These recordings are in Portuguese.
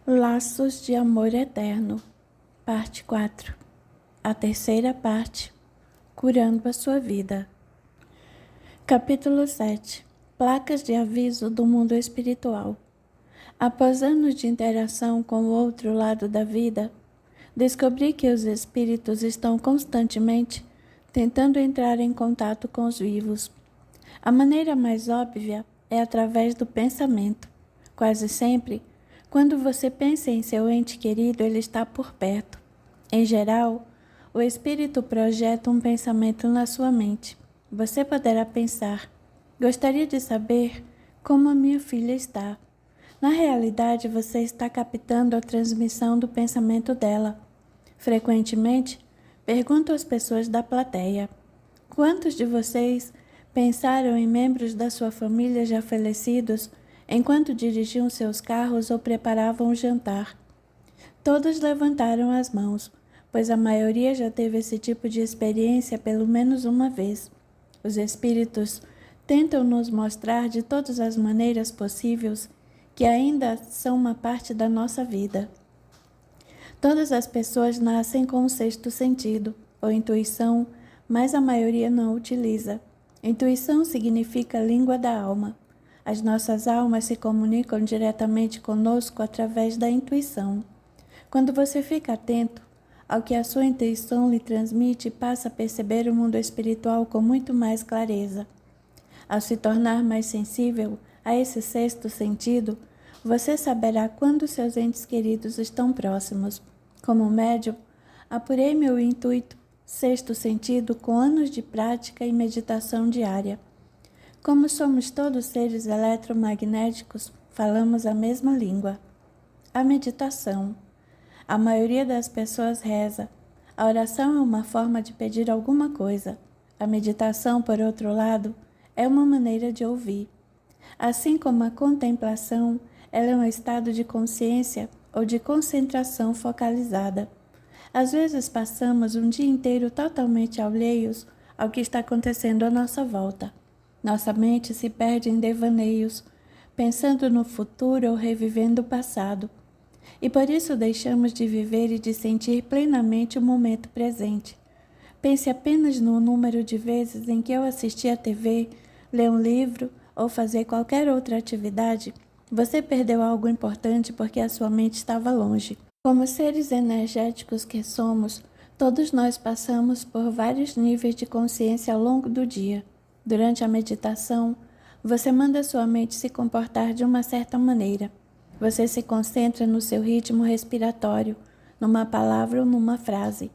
Laços de Amor Eterno, parte 4. A terceira parte, Curando a Sua Vida. Capítulo 7. Placas de aviso do mundo espiritual. Após anos de interação com o outro lado da vida, descobri que os espíritos estão constantemente tentando entrar em contato com os vivos. A maneira mais óbvia é através do pensamento. Quase sempre, quando você pensa em seu ente querido, ele está por perto. Em geral, o espírito projeta um pensamento na sua mente. Você poderá pensar: gostaria de saber como a minha filha está. Na realidade, você está captando a transmissão do pensamento dela. Frequentemente, pergunto às pessoas da plateia: quantos de vocês pensaram em membros da sua família já falecidos enquanto dirigiam seus carros ou preparavam o jantar? Todos levantaram as mãos, pois a maioria já teve esse tipo de experiência pelo menos uma vez. Os espíritos tentam nos mostrar de todas as maneiras possíveis que ainda são uma parte da nossa vida. Todas as pessoas nascem com um sexto sentido, ou intuição, mas a maioria não utiliza. Intuição significa língua da alma. As nossas almas se comunicam diretamente conosco através da intuição. Quando você fica atento ao que a sua intuição lhe transmite, passa a perceber o mundo espiritual com muito mais clareza. Ao se tornar mais sensível a esse sexto sentido, você saberá quando seus entes queridos estão próximos. Como médium, apurei meu intuito sexto sentido com anos de prática e meditação diária. Como somos todos seres eletromagnéticos, falamos a mesma língua. A meditação. A maioria das pessoas reza. A oração é uma forma de pedir alguma coisa. A meditação, por outro lado, é uma maneira de ouvir. Assim como a contemplação, ela é um estado de consciência ou de concentração focalizada. Às vezes passamos um dia inteiro totalmente alheios ao que está acontecendo à nossa volta. Nossa mente se perde em devaneios, pensando no futuro ou revivendo o passado. E por isso deixamos de viver e de sentir plenamente o momento presente. Pense apenas no número de vezes em que eu assisti à TV, ler um livro ou fazer qualquer outra atividade. Você perdeu algo importante porque a sua mente estava longe. Como seres energéticos que somos, todos nós passamos por vários níveis de consciência ao longo do dia. Durante a meditação, você manda sua mente se comportar de uma certa maneira. Você se concentra no seu ritmo respiratório, numa palavra ou numa frase.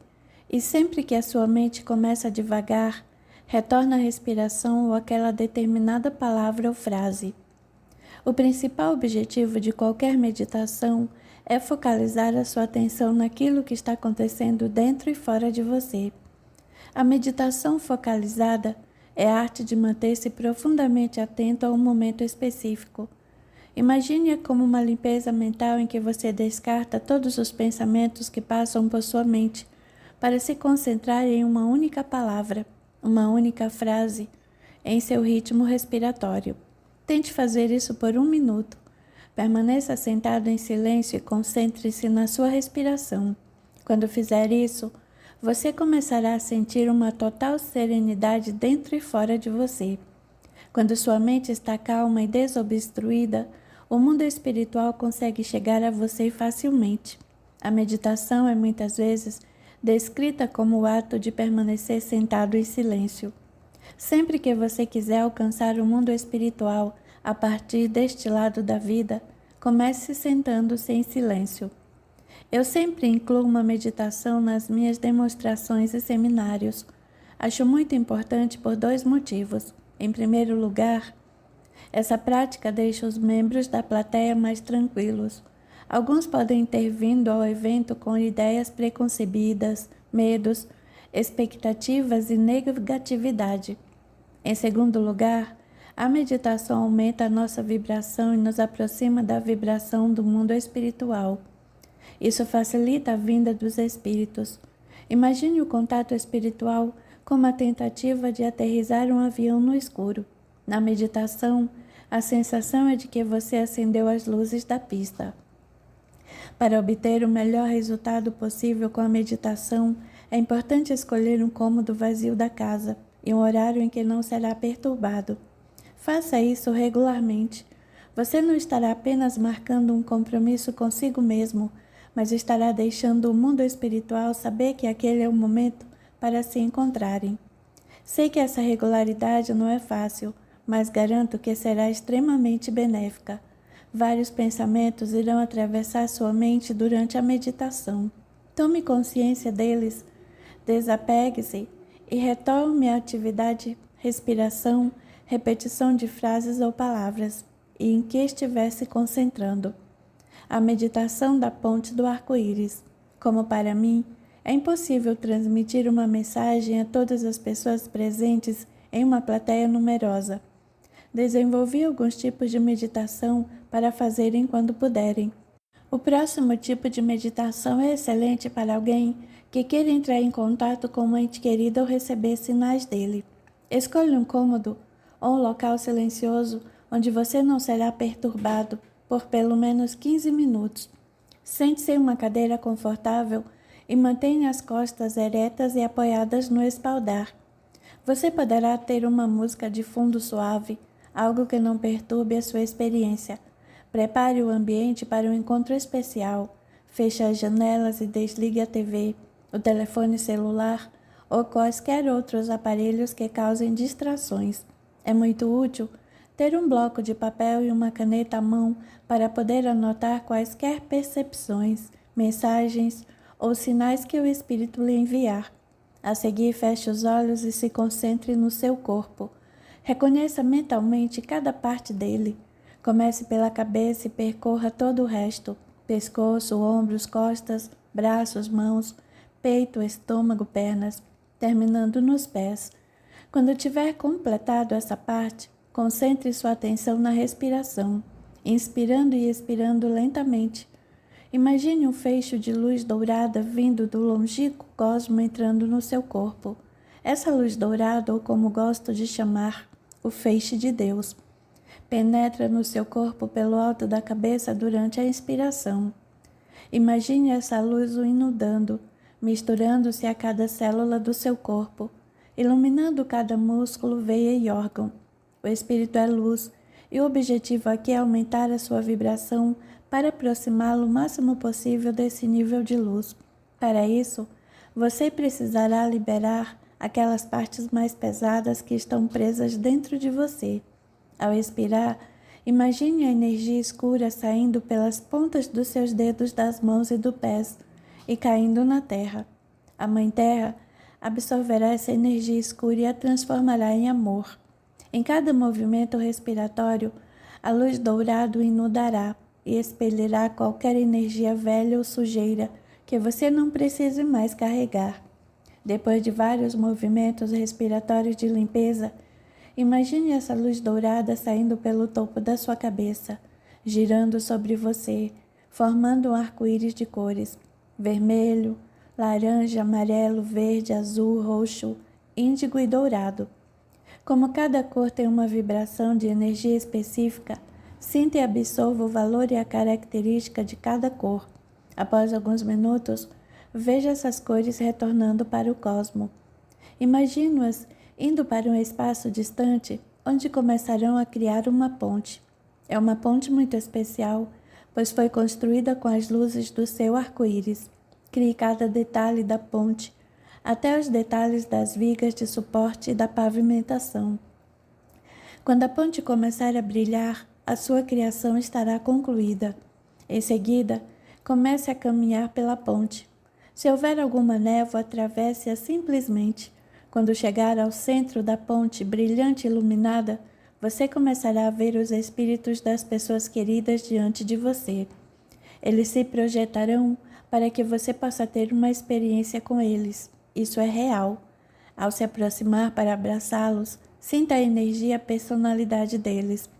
E sempre que a sua mente começa a divagar, retorna à respiração ou àquela determinada palavra ou frase. O principal objetivo de qualquer meditação é focalizar a sua atenção naquilo que está acontecendo dentro e fora de você. A meditação focalizada é a arte de manter-se profundamente atento a um momento específico. Imagine-a como uma limpeza mental em que você descarta todos os pensamentos que passam por sua mente para se concentrar em uma única palavra, uma única frase, em seu ritmo respiratório. Tente fazer isso por 1 minuto. Permaneça sentado em silêncio e concentre-se na sua respiração. Quando fizer isso, você começará a sentir uma total serenidade dentro e fora de você. Quando sua mente está calma e desobstruída, o mundo espiritual consegue chegar a você facilmente. A meditação é muitas vezes descrita como o ato de permanecer sentado em silêncio. Sempre que você quiser alcançar o mundo espiritual a partir deste lado da vida, comece sentando-se em silêncio. Eu sempre incluo uma meditação nas minhas demonstrações e seminários. Acho muito importante por 2 motivos. Em primeiro lugar, essa prática deixa os membros da plateia mais tranquilos. Alguns podem ter vindo ao evento com ideias preconcebidas, medos, expectativas e negatividade. Em segundo lugar, a meditação aumenta a nossa vibração e nos aproxima da vibração do mundo espiritual. Isso facilita a vinda dos espíritos. Imagine o contato espiritual como a tentativa de aterrissar um avião no escuro. Na meditação, a sensação é de que você acendeu as luzes da pista. Para obter o melhor resultado possível com a meditação, é importante escolher um cômodo vazio da casa e um horário em que não será perturbado. Faça isso regularmente. Você não estará apenas marcando um compromisso consigo mesmo, mas estará deixando o mundo espiritual saber que aquele é o momento para se encontrarem. Sei que essa regularidade não é fácil, mas garanto que será extremamente benéfica. Vários pensamentos irão atravessar sua mente durante a meditação. Tome consciência deles, desapegue-se e retome a atividade, respiração, repetição de frases ou palavras, e em que estiver se concentrando. A meditação da ponte do arco-íris. Como para mim, é impossível transmitir uma mensagem a todas as pessoas presentes em uma plateia numerosa. Desenvolvi alguns tipos de meditação para fazerem quando puderem. O próximo tipo de meditação é excelente para alguém que queira entrar em contato com um ente querido ou receber sinais dele. Escolha um cômodo ou um local silencioso onde você não será perturbado por pelo menos 15 minutos. Sente-se em uma cadeira confortável e mantenha as costas eretas e apoiadas no espaldar. Você poderá ter uma música de fundo suave, algo que não perturbe a sua experiência. Prepare o ambiente para um encontro especial. Feche as janelas e desligue a TV, o telefone celular ou quaisquer outros aparelhos que causem distrações. É muito útil ter um bloco de papel e uma caneta à mão para poder anotar quaisquer percepções, mensagens ou sinais que o Espírito lhe enviar. A seguir, feche os olhos e se concentre no seu corpo. Reconheça mentalmente cada parte dele. Comece pela cabeça e percorra todo o resto: pescoço, ombros, costas, braços, mãos, peito, estômago, pernas, terminando nos pés. Quando tiver completado essa parte, concentre sua atenção na respiração, inspirando e expirando lentamente. Imagine um feixe de luz dourada vindo do longínquo cosmo entrando no seu corpo. Essa luz dourada, ou como gosto de chamar, o feixe de Deus, penetra no seu corpo pelo alto da cabeça durante a inspiração. Imagine essa luz o inundando, misturando-se a cada célula do seu corpo, iluminando cada músculo, veia e órgão. O Espírito é luz, e o objetivo aqui é aumentar a sua vibração para aproximá-lo o máximo possível desse nível de luz. Para isso, você precisará liberar aquelas partes mais pesadas que estão presas dentro de você. Ao expirar, imagine a energia escura saindo pelas pontas dos seus dedos das mãos e dos pés e caindo na terra. A Mãe Terra absorverá essa energia escura e a transformará em amor. Em cada movimento respiratório, a luz dourada o inundará e expelirá qualquer energia velha ou sujeira que você não precise mais carregar. Depois de vários movimentos respiratórios de limpeza, imagine essa luz dourada saindo pelo topo da sua cabeça, girando sobre você, formando um arco-íris de cores: vermelho, laranja, amarelo, verde, azul, roxo, índigo e dourado. Como cada cor tem uma vibração de energia específica, sinta e absorva o valor e a característica de cada cor. Após alguns minutos, veja essas cores retornando para o cosmo. Imagine-as indo para um espaço distante, onde começarão a criar uma ponte. É uma ponte muito especial, pois foi construída com as luzes do seu arco-íris. Crie cada detalhe da ponte, até os detalhes das vigas de suporte e da pavimentação. Quando a ponte começar a brilhar, a sua criação estará concluída. Em seguida, comece a caminhar pela ponte. Se houver alguma névoa, atravesse-a simplesmente. Quando chegar ao centro da ponte brilhante e iluminada, você começará a ver os espíritos das pessoas queridas diante de você. Eles se projetarão para que você possa ter uma experiência com eles. Isso é real. Ao se aproximar para abraçá-los, sinta a energia e a personalidade deles.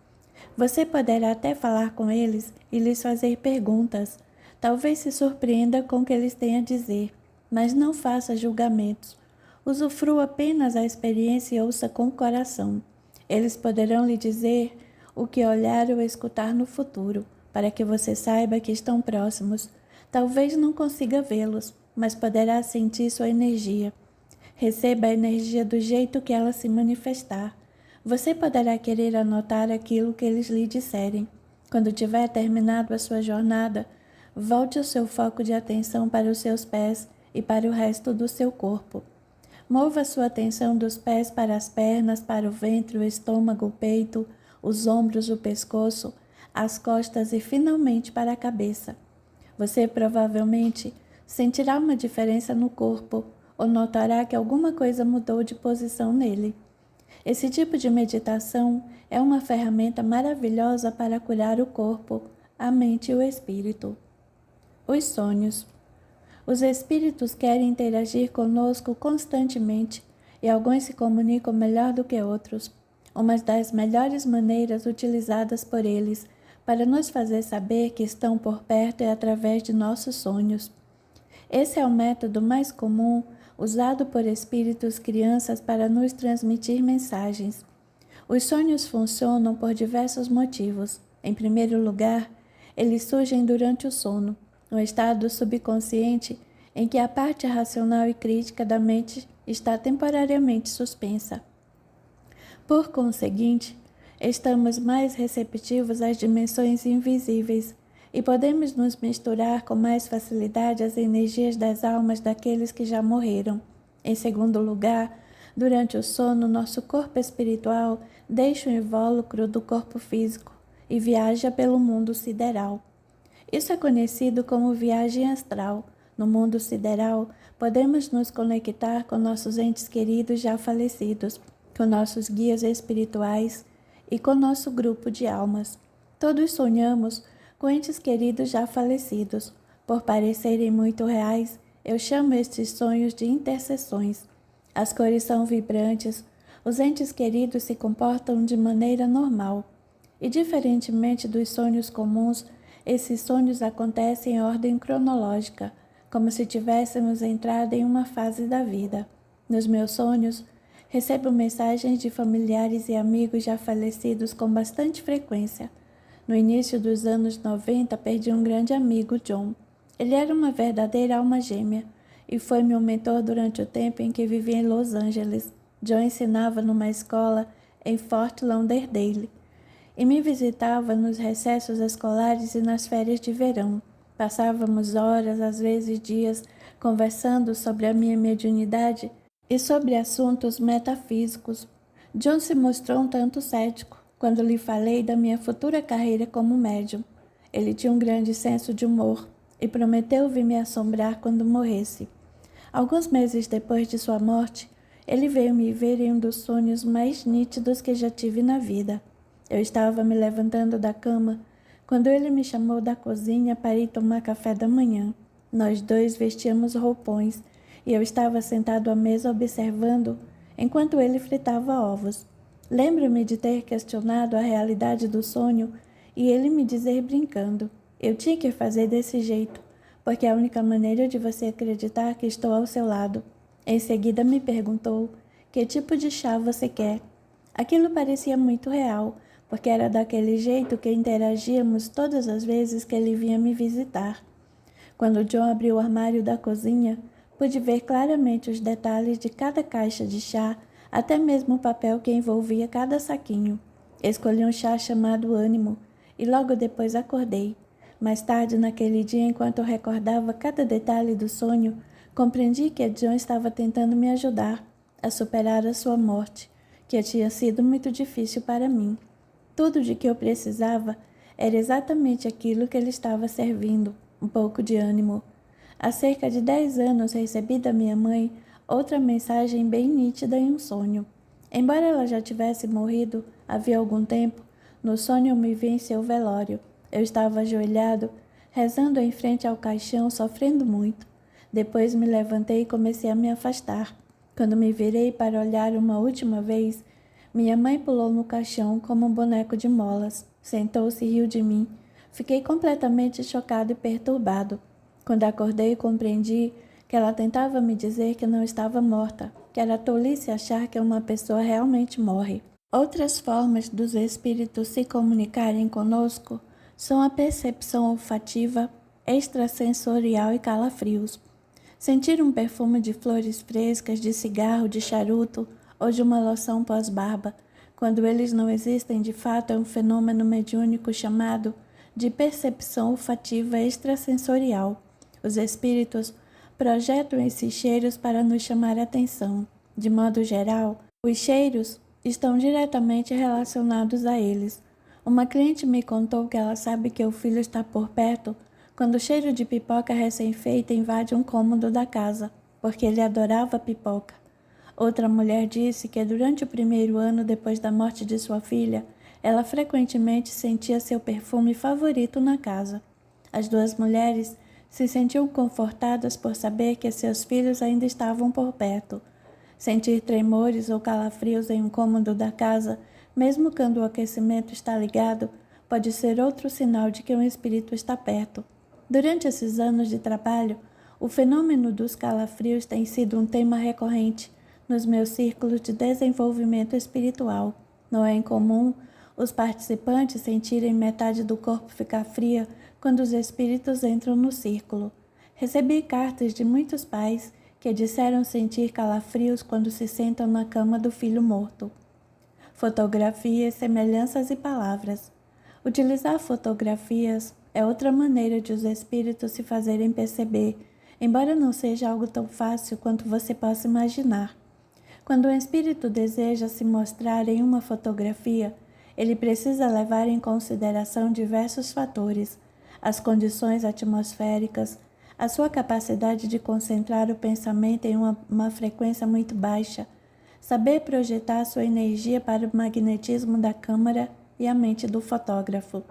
Você poderá até falar com eles e lhes fazer perguntas. Talvez se surpreenda com o que eles têm a dizer, mas não faça julgamentos. Usufrua apenas a experiência e ouça com o coração. Eles poderão lhe dizer o que olhar ou escutar no futuro, para que você saiba que estão próximos. Talvez não consiga vê-los, mas poderá sentir sua energia. Receba a energia do jeito que ela se manifestar. Você poderá querer anotar aquilo que eles lhe disserem. Quando tiver terminado a sua jornada, volte o seu foco de atenção para os seus pés e para o resto do seu corpo. Mova sua atenção dos pés para as pernas, para o ventre, o estômago, o peito, os ombros, o pescoço, as costas e finalmente para a cabeça. Você provavelmente sentirá uma diferença no corpo ou notará que alguma coisa mudou de posição nele. Esse tipo de meditação é uma ferramenta maravilhosa para curar o corpo, a mente e o espírito. Os sonhos. Os espíritos querem interagir conosco constantemente e alguns se comunicam melhor do que outros. Uma das melhores maneiras utilizadas por eles para nos fazer saber que estão por perto é através de nossos sonhos. Esse é o método mais comum usado por espíritos crianças para nos transmitir mensagens. Os sonhos funcionam por diversos motivos. Em primeiro lugar, eles surgem durante o sono, um estado subconsciente em que a parte racional e crítica da mente está temporariamente suspensa. Por conseguinte, estamos mais receptivos às dimensões invisíveis e podemos nos misturar com mais facilidade às energias das almas daqueles que já morreram. Em segundo lugar, durante o sono, nosso corpo espiritual deixa o invólucro do corpo físico e viaja pelo mundo sideral. Isso é conhecido como viagem astral. No mundo sideral, podemos nos conectar com nossos entes queridos já falecidos, com nossos guias espirituais e com nosso grupo de almas. Todos sonhamos com entes queridos já falecidos. Por parecerem muito reais, eu chamo estes sonhos de intercessões. As cores são vibrantes, os entes queridos se comportam de maneira normal. E diferentemente dos sonhos comuns, esses sonhos acontecem em ordem cronológica, como se tivéssemos entrado em uma fase da vida. Nos meus sonhos, recebo mensagens de familiares e amigos já falecidos com bastante frequência. No início dos anos 90, perdi um grande amigo, John. Ele era uma verdadeira alma gêmea e foi meu mentor durante o tempo em que vivi em Los Angeles. John ensinava numa escola em Fort Lauderdale e me visitava nos recessos escolares e nas férias de verão. Passávamos horas, às vezes dias, conversando sobre a minha mediunidade e sobre assuntos metafísicos. John se mostrou um tanto cético quando lhe falei da minha futura carreira como médium. Ele tinha um grande senso de humor e prometeu vir me assombrar quando morresse. Alguns meses depois de sua morte, ele veio me ver em um dos sonhos mais nítidos que já tive na vida. Eu estava me levantando da cama quando ele me chamou da cozinha para ir tomar café da manhã. Nós dois vestíamos roupões e eu estava sentado à mesa observando enquanto ele fritava ovos. Lembro-me de ter questionado a realidade do sonho e ele me dizer brincando: eu tinha que fazer desse jeito, porque é a única maneira de você acreditar que estou ao seu lado. Em seguida me perguntou: que tipo de chá você quer? Aquilo parecia muito real, porque era daquele jeito que interagíamos todas as vezes que ele vinha me visitar. Quando John abriu o armário da cozinha, pude ver claramente os detalhes de cada caixa de chá, até mesmo o papel que envolvia cada saquinho. Escolhi um chá chamado Ânimo e logo depois acordei. Mais tarde naquele dia, enquanto eu recordava cada detalhe do sonho, compreendi que John estava tentando me ajudar a superar a sua morte, que tinha sido muito difícil para mim. Tudo de que eu precisava era exatamente aquilo que ele estava servindo, um pouco de ânimo. Há cerca de 10 anos recebi da minha mãe outra mensagem bem nítida em um sonho. Embora ela já tivesse morrido havia algum tempo, no sonho eu me vi em seu velório. Eu estava ajoelhado, rezando em frente ao caixão, sofrendo muito. Depois me levantei e comecei a me afastar. Quando me virei para olhar uma última vez, minha mãe pulou no caixão como um boneco de molas. Sentou-se e riu de mim. Fiquei completamente chocado e perturbado. Quando acordei, compreendi que ela tentava me dizer que não estava morta, que era tolice achar que uma pessoa realmente morre. Outras formas dos espíritos se comunicarem conosco são a percepção olfativa, extrasensorial e calafrios. Sentir um perfume de flores frescas, de cigarro, de charuto ou de uma loção pós-barba, quando eles não existem de fato, é um fenômeno mediúnico chamado de percepção olfativa extrasensorial. Os espíritos projetam esses cheiros para nos chamar a atenção. De modo geral, os cheiros estão diretamente relacionados a eles. Uma cliente me contou que ela sabe que o filho está por perto quando o cheiro de pipoca recém-feita invade um cômodo da casa, porque ele adorava pipoca. Outra mulher disse que durante o primeiro ano depois da morte de sua filha, ela frequentemente sentia seu perfume favorito na casa. As duas mulheres se sentiam confortadas por saber que seus filhos ainda estavam por perto. Sentir tremores ou calafrios em um cômodo da casa, mesmo quando o aquecimento está ligado, pode ser outro sinal de que um espírito está perto. Durante esses anos de trabalho, o fenômeno dos calafrios tem sido um tema recorrente nos meus círculos de desenvolvimento espiritual. Não é incomum os participantes sentirem metade do corpo ficar fria quando os espíritos entram no círculo. Recebi cartas de muitos pais que disseram sentir calafrios quando se sentam na cama do filho morto. Fotografias, semelhanças e palavras. Utilizar fotografias é outra maneira de os espíritos se fazerem perceber, embora não seja algo tão fácil quanto você possa imaginar. Quando um espírito deseja se mostrar em uma fotografia, ele precisa levar em consideração diversos fatores: as condições atmosféricas, a sua capacidade de concentrar o pensamento em uma frequência muito baixa, saber projetar sua energia para o magnetismo da câmera e a mente do fotógrafo.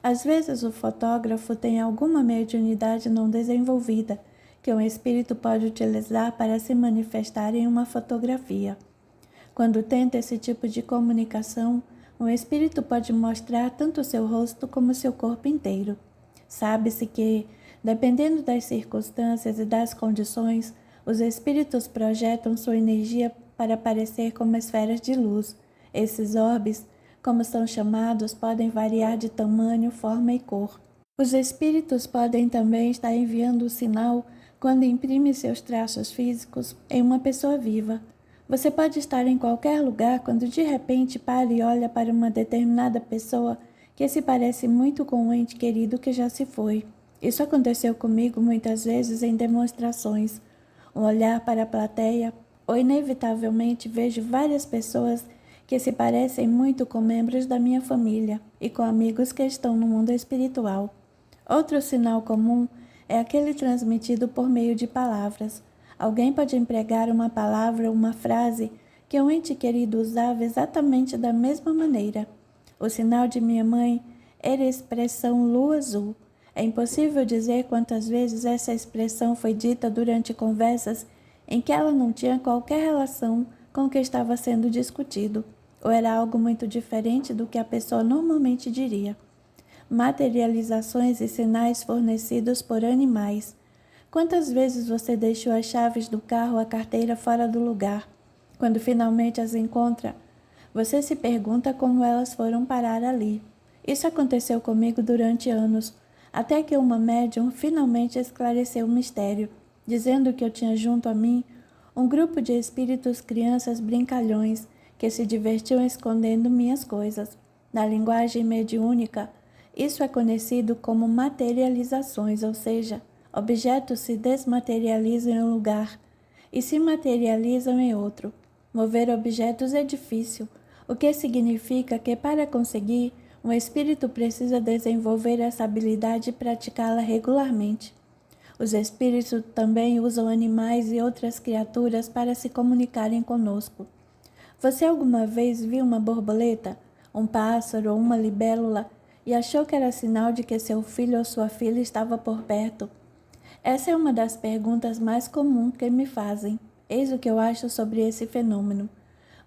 Às vezes o fotógrafo tem alguma mediunidade não desenvolvida, que um espírito pode utilizar para se manifestar em uma fotografia. Quando tenta esse tipo de comunicação, um espírito pode mostrar tanto seu rosto como seu corpo inteiro. Sabe-se que, dependendo das circunstâncias e das condições, os espíritos projetam sua energia para aparecer como esferas de luz. Esses orbes, como são chamados, podem variar de tamanho, forma e cor. Os espíritos podem também estar enviando o sinal quando imprime seus traços físicos em uma pessoa viva. Você pode estar em qualquer lugar quando de repente para e olha para uma determinada pessoa que se parece muito com um ente querido que já se foi. Isso aconteceu comigo muitas vezes em demonstrações. Um olhar para a plateia, ou inevitavelmente vejo várias pessoas que se parecem muito com membros da minha família e com amigos que estão no mundo espiritual. Outro sinal comum é aquele transmitido por meio de palavras. Alguém pode empregar uma palavra ou uma frase que um ente querido usava exatamente da mesma maneira. O sinal de minha mãe era a expressão lua azul. É impossível dizer quantas vezes essa expressão foi dita durante conversas em que ela não tinha qualquer relação com o que estava sendo discutido, ou era algo muito diferente do que a pessoa normalmente diria. Materializações e sinais fornecidos por animais. Quantas vezes você deixou as chaves do carro ou a carteira fora do lugar? Quando finalmente as encontra, você se pergunta como elas foram parar ali. Isso aconteceu comigo durante anos, até que uma médium finalmente esclareceu o mistério, dizendo que eu tinha junto a mim um grupo de espíritos crianças brincalhões que se divertiam escondendo minhas coisas. Na linguagem mediúnica, isso é conhecido como materializações, ou seja, objetos se desmaterializam em um lugar e se materializam em outro. Mover objetos é difícil, o que significa que para conseguir, um espírito precisa desenvolver essa habilidade e praticá-la regularmente. Os espíritos também usam animais e outras criaturas para se comunicarem conosco. Você alguma vez viu uma borboleta, um pássaro ou uma libélula e achou que era sinal de que seu filho ou sua filha estava por perto? Essa é uma das perguntas mais comuns que me fazem. Eis o que eu acho sobre esse fenômeno.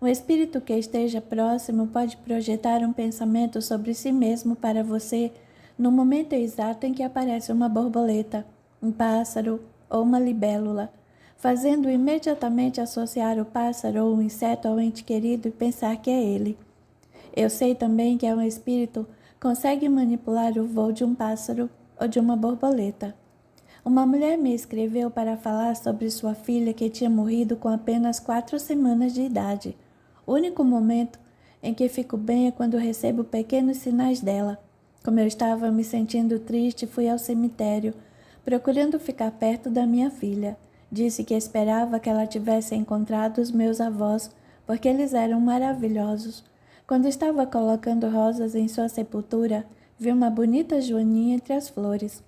Um espírito que esteja próximo pode projetar um pensamento sobre si mesmo para você no momento exato em que aparece uma borboleta, um pássaro ou uma libélula, fazendo imediatamente associar o pássaro ou o inseto ao ente querido e pensar que é ele. Eu sei também que é um espírito consegue manipular o voo de um pássaro ou de uma borboleta. Uma mulher me escreveu para falar sobre sua filha que tinha morrido com apenas 4 semanas de idade. O único momento em que fico bem é quando recebo pequenos sinais dela. Como eu estava me sentindo triste, fui ao cemitério, procurando ficar perto da minha filha. Disse que esperava que ela tivesse encontrado os meus avós, porque eles eram maravilhosos. Quando estava colocando rosas em sua sepultura, vi uma bonita joaninha entre as flores.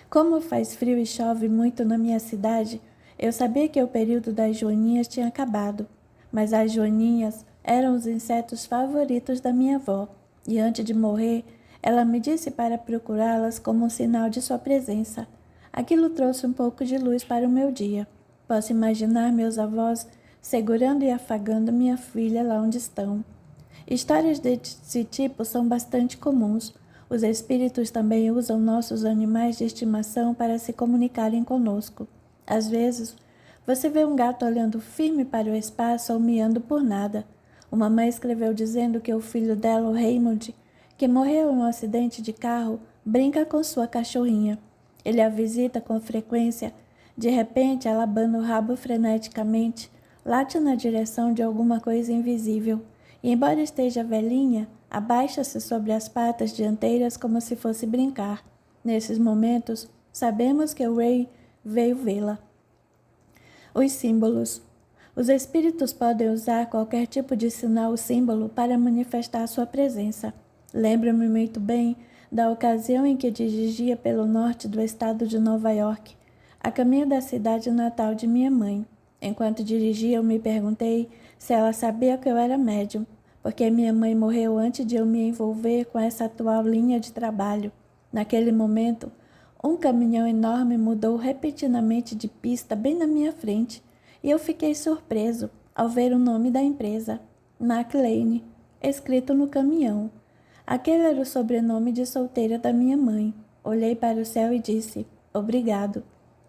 Como faz frio e chove muito na minha cidade, eu sabia que o período das joaninhas tinha acabado, mas as joaninhas eram os insetos favoritos da minha avó, e antes de morrer, ela me disse para procurá-las como um sinal de sua presença. Aquilo trouxe um pouco de luz para o meu dia. Posso imaginar meus avós segurando e afagando minha filha lá onde estão. Histórias desse tipo são bastante comuns. Os espíritos também usam nossos animais de estimação para se comunicarem conosco. Às vezes, você vê um gato olhando firme para o espaço ou miando por nada. Uma mãe escreveu dizendo que o filho dela, o Raymond, que morreu em um acidente de carro, brinca com sua cachorrinha. Ele a visita com frequência. De repente, ela abana o rabo freneticamente, late na direção de alguma coisa invisível e, embora esteja velhinha, abaixa-se sobre as patas dianteiras como se fosse brincar. Nesses momentos, sabemos que o Ray veio vê-la. Os símbolos. Os espíritos podem usar qualquer tipo de sinal ou símbolo para manifestar sua presença. Lembro-me muito bem da ocasião em que dirigia pelo norte do estado de Nova York, a caminho da cidade natal de minha mãe. Enquanto dirigia, eu me perguntei se ela sabia que eu era médium, porque minha mãe morreu antes de eu me envolver com essa atual linha de trabalho. Naquele momento, um caminhão enorme mudou repentinamente de pista bem na minha frente, e eu fiquei surpreso ao ver o nome da empresa, McLean, escrito no caminhão. Aquele era o sobrenome de solteira da minha mãe. Olhei para o céu e disse, obrigado.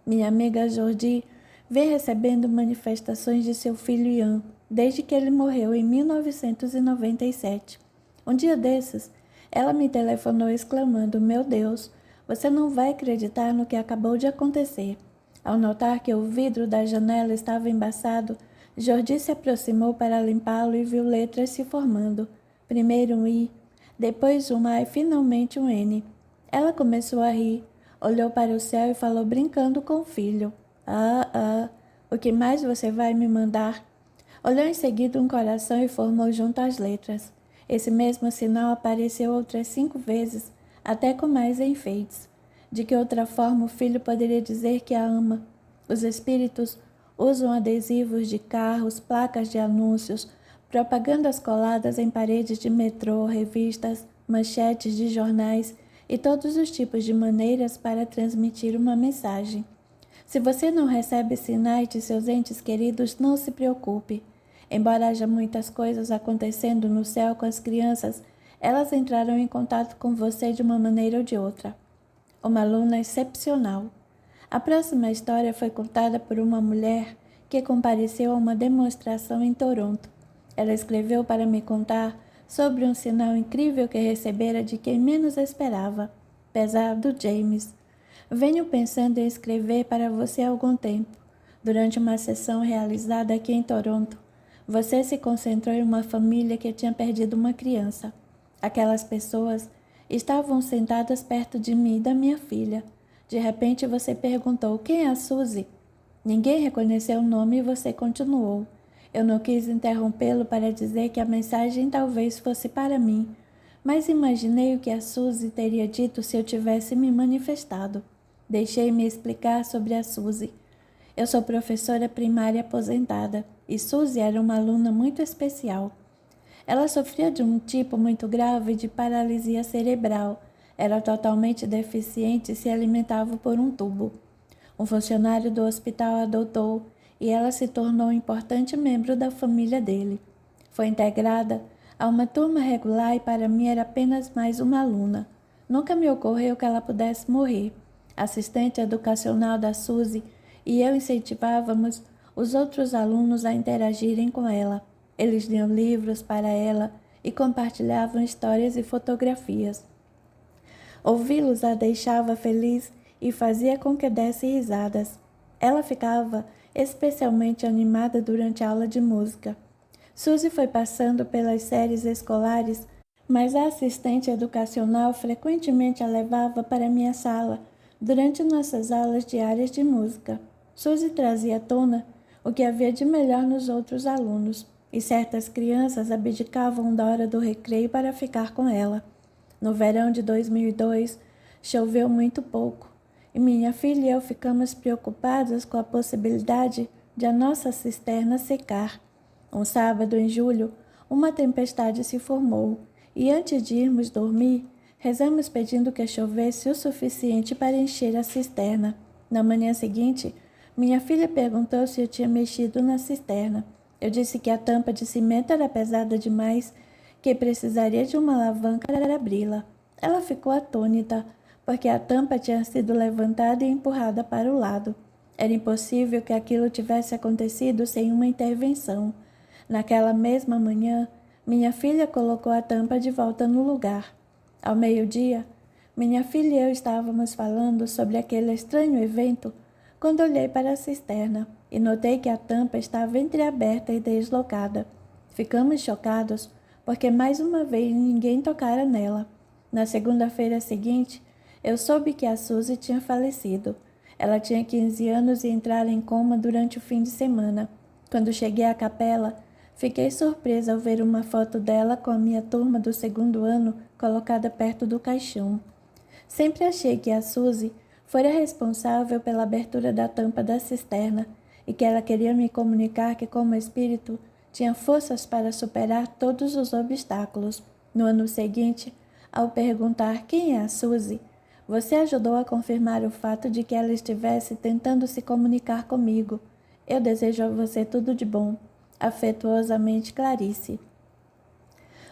Minha amiga Jordi vem recebendo manifestações de seu filho Ian, desde que ele morreu em 1997. Um dia desses, ela me telefonou exclamando, meu Deus, você não vai acreditar no que acabou de acontecer. Ao notar que o vidro da janela estava embaçado, Jordi se aproximou para limpá-lo e viu letras se formando. Primeiro um I, depois um A e finalmente um N. Ela começou a rir, olhou para o céu e falou brincando com o filho. O que mais você vai me mandar? Olhou em seguida um coração e formou junto às letras. Esse mesmo sinal apareceu outras 5 vezes, até com mais enfeites. De que outra forma o filho poderia dizer que a ama? Os espíritos usam adesivos de carros, placas de anúncios, propagandas coladas em paredes de metrô, revistas, manchetes de jornais e todos os tipos de maneiras para transmitir uma mensagem. Se você não recebe sinais de seus entes queridos, não se preocupe. Embora haja muitas coisas acontecendo no céu com as crianças, elas entrarão em contato com você de uma maneira ou de outra. Uma aluna excepcional. A próxima história foi contada por uma mulher que compareceu a uma demonstração em Toronto. Ela escreveu para me contar sobre um sinal incrível que recebera de quem menos esperava, pesado James. Venho pensando em escrever para você há algum tempo. Durante uma sessão realizada aqui em Toronto, você se concentrou em uma família que tinha perdido uma criança. Aquelas pessoas estavam sentadas perto de mim e da minha filha. De repente você perguntou, quem é a Suzy? Ninguém reconheceu o nome e você continuou. Eu não quis interrompê-lo para dizer que a mensagem talvez fosse para mim, mas imaginei o que a Suzy teria dito se eu tivesse me manifestado. Deixei-me explicar sobre a Suzy. Eu sou professora primária aposentada e Suzy era uma aluna muito especial. Ela sofria de um tipo muito grave de paralisia cerebral. Era totalmente deficiente e se alimentava por um tubo. Um funcionário do hospital a adotou e ela se tornou um importante membro da família dele. Foi integrada a uma turma regular e para mim era apenas mais uma aluna. Nunca me ocorreu que ela pudesse morrer. A assistente educacional da Suzy e eu incentivávamos os outros alunos a interagirem com ela. Eles liam livros para ela e compartilhavam histórias e fotografias. Ouvi-los a deixava feliz e fazia com que desse risadas. Ela ficava especialmente animada durante a aula de música. Suzy foi passando pelas séries escolares, mas a assistente educacional frequentemente a levava para minha sala durante nossas aulas diárias de música. Suzy trazia à tona o que havia de melhor nos outros alunos, e certas crianças abdicavam da hora do recreio para ficar com ela. No verão de 2002, choveu muito pouco, e minha filha e eu ficamos preocupadas com a possibilidade de a nossa cisterna secar. Um sábado em julho, uma tempestade se formou, e antes de irmos dormir, rezamos pedindo que chovesse o suficiente para encher a cisterna. Na manhã seguinte, minha filha perguntou se eu tinha mexido na cisterna. Eu disse que a tampa de cimento era pesada demais, que precisaria de uma alavanca para abri-la. Ela ficou atônita, porque a tampa tinha sido levantada e empurrada para o lado. Era impossível que aquilo tivesse acontecido sem uma intervenção. Naquela mesma manhã, minha filha colocou a tampa de volta no lugar. Ao meio-dia, minha filha e eu estávamos falando sobre aquele estranho evento quando olhei para a cisterna e notei que a tampa estava entreaberta e deslocada. Ficamos chocados, porque mais uma vez ninguém tocara nela. Na segunda-feira seguinte, eu soube que a Suzy tinha falecido. Ela tinha 15 anos e entrara em coma durante o fim de semana. Quando cheguei à capela, fiquei surpresa ao ver uma foto dela com a minha turma do 2º ano colocada perto do caixão. Sempre achei que a Suzy fora responsável pela abertura da tampa da cisterna e que ela queria me comunicar que, como espírito, tinha forças para superar todos os obstáculos. No ano seguinte, ao perguntar quem é a Suzy, você ajudou a confirmar o fato de que ela estivesse tentando se comunicar comigo. Eu desejo a você tudo de bom. Afetuosamente, Clarice.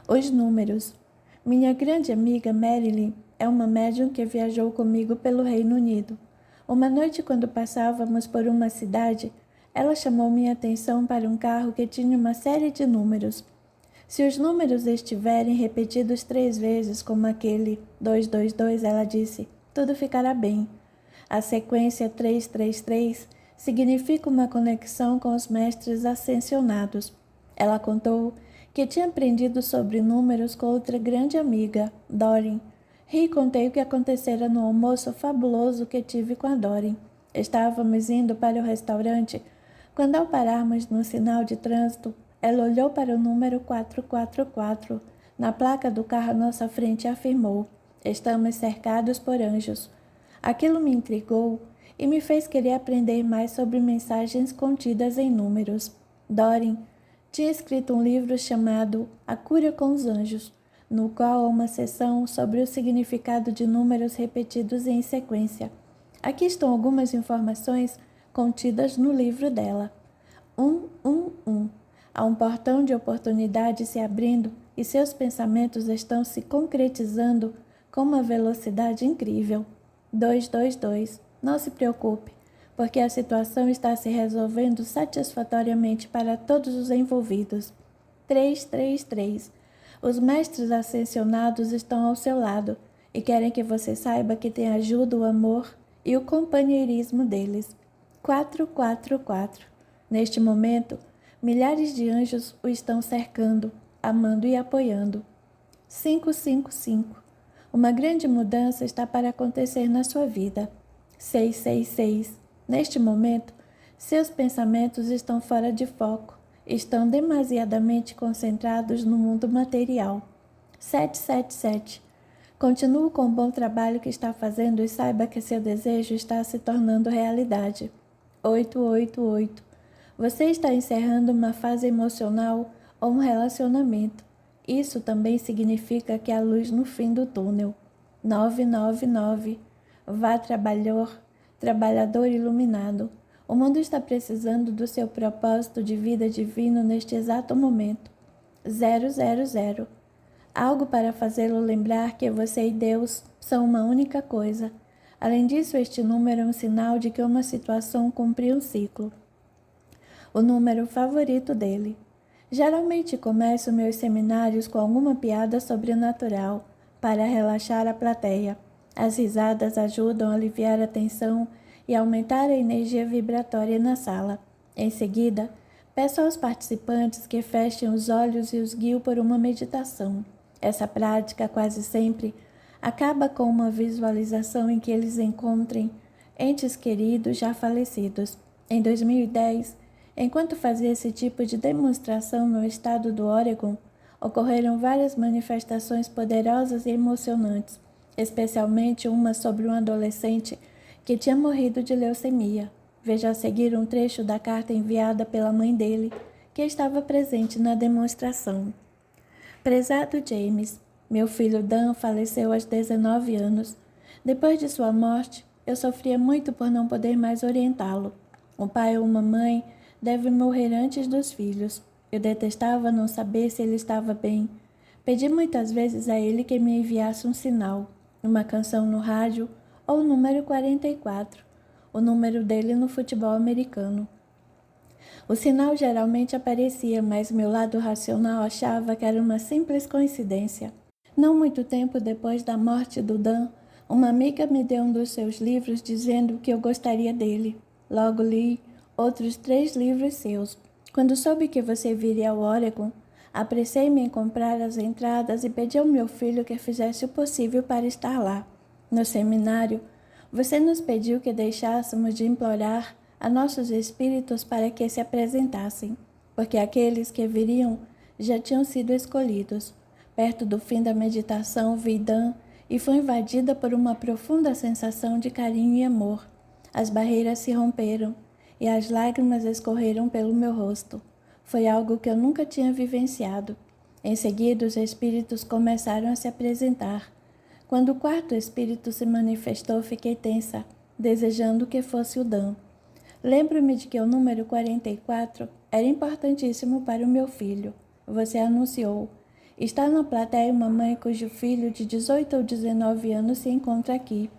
Os números. Minha grande amiga Marilyn é uma médium que viajou comigo pelo Reino Unido. Uma noite, quando passávamos por uma cidade, ela chamou minha atenção para um carro que tinha uma série de números. Se os números estiverem repetidos 3 vezes, como aquele 222, ela disse, tudo ficará bem. A sequência 333 significa uma conexão com os mestres ascensionados. Ela contou que tinha aprendido sobre números com outra grande amiga, Doreen. Ri e contei o que acontecera no almoço fabuloso que tive com a Doreen. Estávamos indo para o restaurante quando, ao pararmos no sinal de trânsito, ela olhou para o número 444. Na placa do carro à nossa frente afirmou, estamos cercados por anjos. Aquilo me intrigou e me fez querer aprender mais sobre mensagens contidas em números. Doreen tinha escrito um livro chamado A Cura com os Anjos, no qual há uma seção sobre o significado de números repetidos em sequência. Aqui estão algumas informações contidas no livro dela. 111. Há um portão de oportunidade se abrindo e seus pensamentos estão se concretizando com uma velocidade incrível. 222. Não se preocupe, porque a situação está se resolvendo satisfatoriamente para todos os envolvidos. 333. Os mestres ascensionados estão ao seu lado e querem que você saiba que tem ajuda, o amor e o companheirismo deles. 444. Neste momento, milhares de anjos o estão cercando, amando e apoiando. 555. Uma grande mudança está para acontecer na sua vida. 666. Neste momento, seus pensamentos estão fora de foco, estão demasiadamente concentrados no mundo material. 777. Continue com o bom trabalho que está fazendo e saiba que seu desejo está se tornando realidade. 888. Você está encerrando uma fase emocional ou um relacionamento. Isso também significa que há luz no fim do túnel. 999. Vá trabalhador iluminado. O mundo está precisando do seu propósito de vida divino neste exato momento. 000. Algo para fazê-lo lembrar que você e Deus são uma única coisa. Além disso, este número é um sinal de que uma situação cumpriu um ciclo. O número favorito dele. Geralmente começo meus seminários com alguma piada sobrenatural para relaxar a plateia. As risadas ajudam a aliviar a tensão e aumentar a energia vibratória na sala. Em seguida, peço aos participantes que fechem os olhos e os guio por uma meditação. Essa prática quase sempre acaba com uma visualização em que eles encontrem entes queridos já falecidos. Em 2010, enquanto fazia esse tipo de demonstração no estado do Oregon, ocorreram várias manifestações poderosas e emocionantes, especialmente uma sobre um adolescente que tinha morrido de leucemia. Veja a seguir um trecho da carta enviada pela mãe dele, que estava presente na demonstração. Prezado James, meu filho Dan faleceu aos 19 anos. Depois de sua morte, eu sofria muito por não poder mais orientá-lo. Um pai ou uma mãe deve morrer antes dos filhos. Eu detestava não saber se ele estava bem. Pedi muitas vezes a ele que me enviasse um sinal, uma canção no rádio ou o número 44, o número dele no futebol americano. O sinal geralmente aparecia, mas meu lado racional achava que era uma simples coincidência. Não muito tempo depois da morte do Dan, uma amiga me deu um dos seus livros dizendo que eu gostaria dele. Logo li outros 3 livros seus. Quando soube que você viria ao Oregon, apressei-me em comprar as entradas e pedi ao meu filho que fizesse o possível para estar lá. No seminário, você nos pediu que deixássemos de implorar a nossos espíritos para que se apresentassem, porque aqueles que viriam já tinham sido escolhidos. Perto do fim da meditação, vi Dan e fui invadida por uma profunda sensação de carinho e amor. As barreiras se romperam e as lágrimas escorreram pelo meu rosto. Foi algo que eu nunca tinha vivenciado. Em seguida, os espíritos começaram a se apresentar. Quando o 4º espírito se manifestou, fiquei tensa, desejando que fosse o Dan. Lembro-me de que o número 44 era importantíssimo para o meu filho. Você anunciou. Está na plateia uma mãe cujo filho de 18 ou 19 anos se encontra aqui.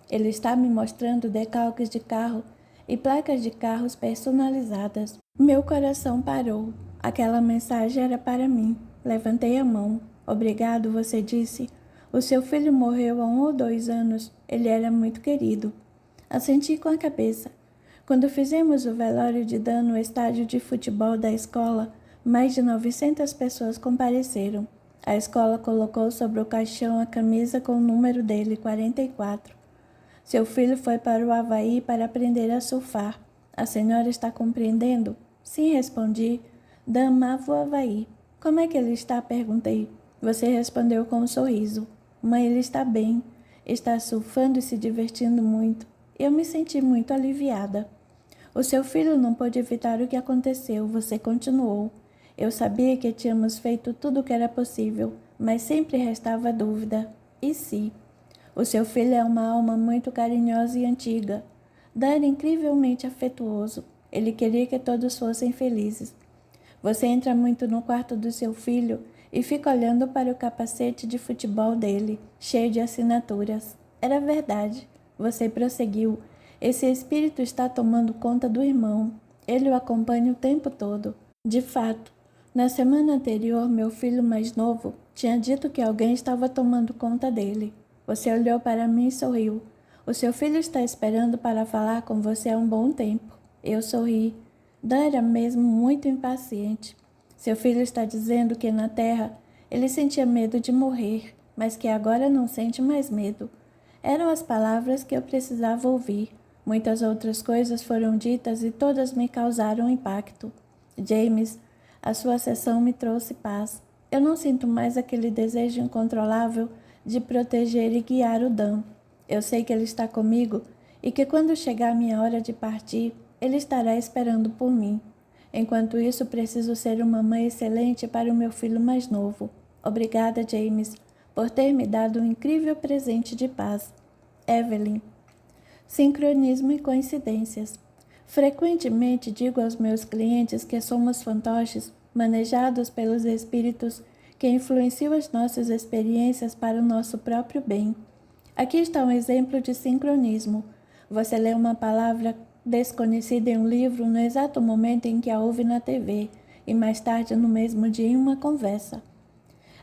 Ele está me mostrando decalques de carro e placas de carros personalizadas. Meu coração parou. Aquela mensagem era para mim. Levantei a mão. Obrigado, você disse. O seu filho morreu há 1 ou 2 anos. Ele era muito querido. Assenti com a cabeça. Quando fizemos o velório de Dan no estádio de futebol da escola, mais de 900 pessoas compareceram. A escola colocou sobre o caixão a camisa com o número dele, 44. Seu filho foi para o Havaí para aprender a surfar. A senhora está compreendendo? Sim, respondi. Dan amava o Havaí. Como é que ele está? Perguntei. Você respondeu com um sorriso. Mãe, ele está bem. Está surfando e se divertindo muito. Eu me senti muito aliviada. O seu filho não pôde evitar o que aconteceu, você continuou. Eu sabia que tínhamos feito tudo o que era possível, mas sempre restava a dúvida. E se? O seu filho é uma alma muito carinhosa e antiga. Dan era incrivelmente afetuoso. Ele queria que todos fossem felizes. Você entra muito no quarto do seu filho e fica olhando para o capacete de futebol dele, cheio de assinaturas. Era verdade. Você prosseguiu. Esse espírito está tomando conta do irmão. Ele o acompanha o tempo todo. De fato, na semana anterior, meu filho mais novo tinha dito que alguém estava tomando conta dele. Você olhou para mim e sorriu. O seu filho está esperando para falar com você há um bom tempo. Eu sorri. Dan era mesmo muito impaciente. Seu filho está dizendo que na Terra ele sentia medo de morrer, mas que agora não sente mais medo. Eram as palavras que eu precisava ouvir. Muitas outras coisas foram ditas e todas me causaram impacto. James, a sua sessão me trouxe paz. Eu não sinto mais aquele desejo incontrolável de proteger e guiar o Dan. Eu sei que ele está comigo e que quando chegar a minha hora de partir, ele estará esperando por mim. Enquanto isso, preciso ser uma mãe excelente para o meu filho mais novo. Obrigada, James, por ter me dado um incrível presente de paz. Evelyn. Sincronismo e coincidências. Frequentemente digo aos meus clientes que somos fantoches manejados pelos espíritos que influenciam as nossas experiências para o nosso próprio bem. Aqui está um exemplo de sincronismo. Você lê uma palavra desconhecida em um livro no exato momento em que a ouve na TV, e mais tarde no mesmo dia em uma conversa.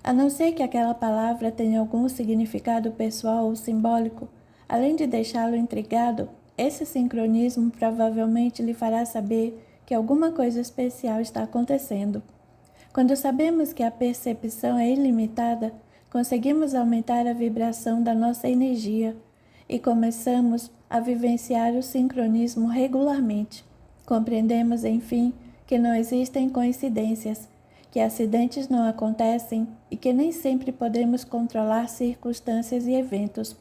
A não ser que aquela palavra tenha algum significado pessoal ou simbólico, além de deixá-lo intrigado, esse sincronismo provavelmente lhe fará saber que alguma coisa especial está acontecendo. Quando sabemos que a percepção é ilimitada, conseguimos aumentar a vibração da nossa energia e começamos a vivenciar o sincronismo regularmente. Compreendemos, enfim, que não existem coincidências, que acidentes não acontecem e que nem sempre podemos controlar circunstâncias e eventos.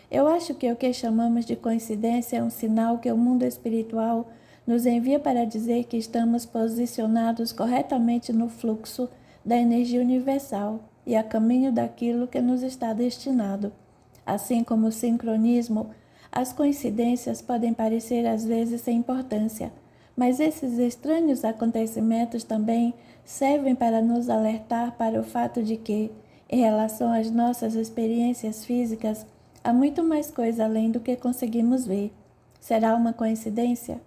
Eu acho que o que chamamos de coincidência é um sinal que o mundo espiritual nos envia para dizer que estamos posicionados corretamente no fluxo da energia universal e a caminho daquilo que nos está destinado. Assim como o sincronismo, as coincidências podem parecer às vezes sem importância, mas esses estranhos acontecimentos também servem para nos alertar para o fato de que, em relação às nossas experiências físicas, há muito mais coisa além do que conseguimos ver. Será uma coincidência?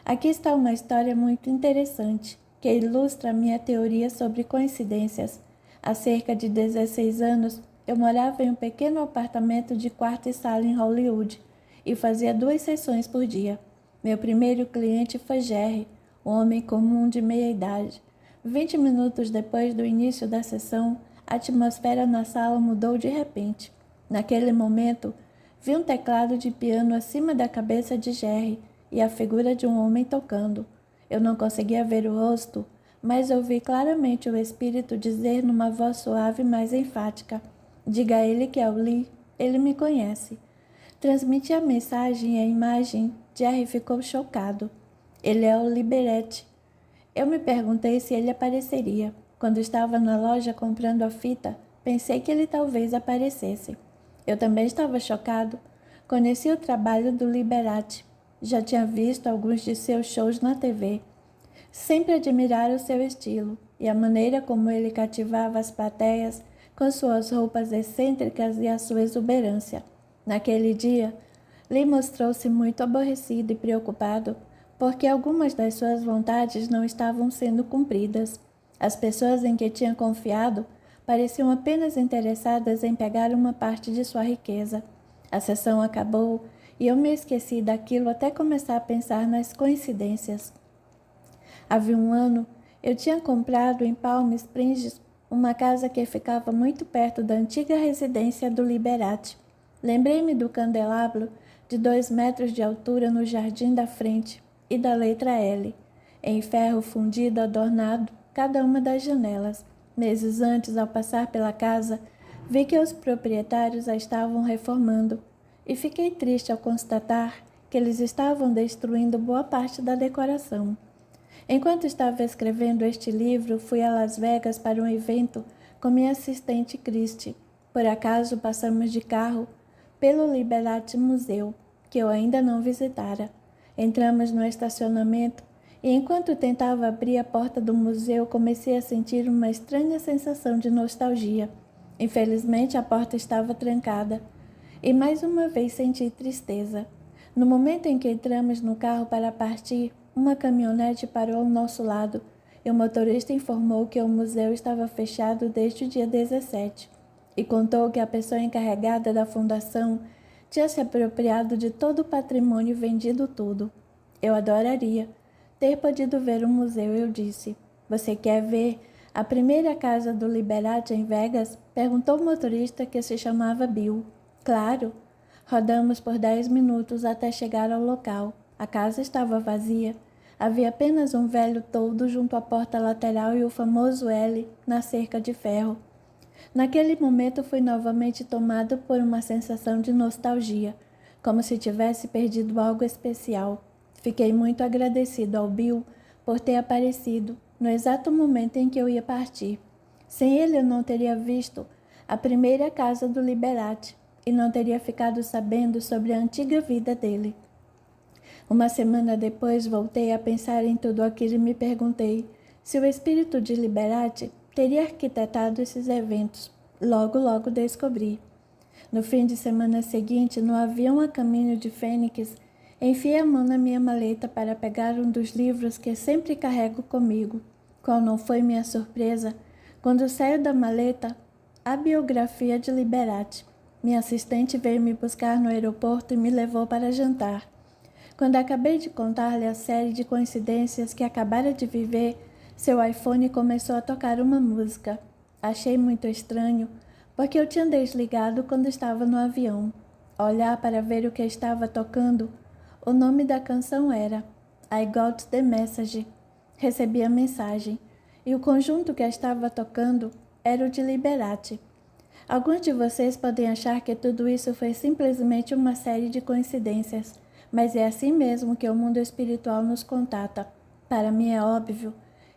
Aqui está uma história muito interessante, que ilustra a minha teoria sobre coincidências. Há cerca de 16 anos, eu morava em um pequeno apartamento de quarto e sala em Hollywood e fazia 2 sessões por dia. Meu primeiro cliente foi Jerry, um homem comum de meia idade. 20 minutos depois do início da sessão, a atmosfera na sala mudou de repente. Naquele momento, vi um teclado de piano acima da cabeça de Jerry e a figura de um homem tocando. Eu não conseguia ver o rosto, mas ouvi claramente o espírito dizer numa voz suave mais enfática: "Diga a ele que ao Lee, ele me conhece." Transmiti a mensagem e a imagem. Jerry ficou chocado. Ele é o Liberace. Eu me perguntei se ele apareceria. Quando estava na loja comprando a fita, pensei que ele talvez aparecesse. Eu também estava chocado. Conheci o trabalho do Liberace. Já tinha visto alguns de seus shows na TV. Sempre admirara o seu estilo e a maneira como ele cativava as plateias com suas roupas excêntricas e a sua exuberância. Naquele dia, Lee mostrou-se muito aborrecido e preocupado, porque algumas das suas vontades não estavam sendo cumpridas. As pessoas em que tinha confiado pareciam apenas interessadas em pegar uma parte de sua riqueza. A sessão acabou e eu me esqueci daquilo até começar a pensar nas coincidências. Havia um ano, eu tinha comprado em Palm Springs uma casa que ficava muito perto da antiga residência do Liberace. Lembrei-me do candelabro de 2 metros de altura no jardim da frente e da letra L, em ferro fundido adornado cada uma das janelas. Meses antes, ao passar pela casa, vi que os proprietários a estavam reformando e fiquei triste ao constatar que eles estavam destruindo boa parte da decoração. Enquanto estava escrevendo este livro, fui a Las Vegas para um evento com minha assistente Christy. Por acaso passamos de carro pelo Liberace Museu, que eu ainda não visitara. Entramos no estacionamento e, enquanto tentava abrir a porta do museu, comecei a sentir uma estranha sensação de nostalgia. Infelizmente, a porta estava trancada e mais uma vez senti tristeza. No momento em que entramos no carro para partir, uma caminhonete parou ao nosso lado e o motorista informou que o museu estava fechado desde o dia 17 e contou que a pessoa encarregada da fundação tinha se apropriado de todo o patrimônio e vendido tudo. Eu adoraria ter podido ver o museu, eu disse. Você quer ver a primeira casa do Liberace em Vegas? Perguntou o motorista, que se chamava Bill. Claro. Rodamos por 10 minutos até chegar ao local. A casa estava vazia. Havia apenas um velho toldo junto à porta lateral e o famoso L na cerca de ferro. Naquele momento fui novamente tomado por uma sensação de nostalgia, como se tivesse perdido algo especial. Fiquei muito agradecido ao Bill por ter aparecido no exato momento em que eu ia partir. Sem ele eu não teria visto a primeira casa do Liberace e não teria ficado sabendo sobre a antiga vida dele. Uma semana depois voltei a pensar em tudo aquilo e me perguntei se o espírito de Liberace teria arquitetado esses eventos. Logo descobri. No fim de semana seguinte, no avião a caminho de Fênix, enfiei a mão na minha maleta para pegar um dos livros que sempre carrego comigo. Qual não foi minha surpresa quando saiu da maleta a biografia de Liberati. Minha assistente veio me buscar no aeroporto e me levou para jantar. Quando acabei de contar-lhe a série de coincidências que acabara de viver, seu iPhone começou a tocar uma música. Achei muito estranho, porque eu tinha desligado quando estava no avião. Ao olhar para ver o que estava tocando, o nome da canção era I Got the Message. Recebi a mensagem, e o conjunto que estava tocando era o de Liberati. Alguns de vocês podem achar que tudo isso foi simplesmente uma série de coincidências, mas é assim mesmo que o mundo espiritual nos contata. Para mim é óbvio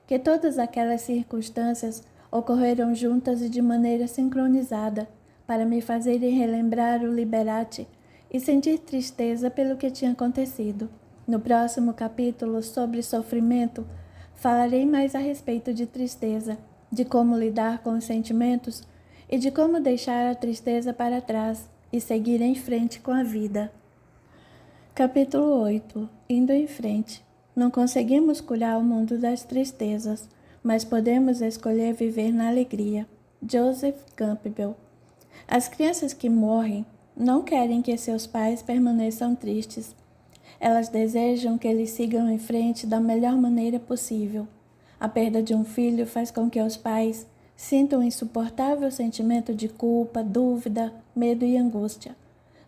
que todas aquelas circunstâncias ocorreram juntas e de maneira sincronizada para me fazerem relembrar o Liberati e sentir tristeza pelo que tinha acontecido. No próximo capítulo sobre sofrimento, falarei mais a respeito de tristeza, de como lidar com os sentimentos e de como deixar a tristeza para trás e seguir em frente com a vida. Capítulo 8. Indo em frente. Não conseguimos curar o mundo das tristezas, mas podemos escolher viver na alegria. Joseph Campbell. As crianças que morrem não querem que seus pais permaneçam tristes. Elas desejam que eles sigam em frente da melhor maneira possível. A perda de um filho faz com que os pais sintam um insuportável sentimento de culpa, dúvida, medo e angústia.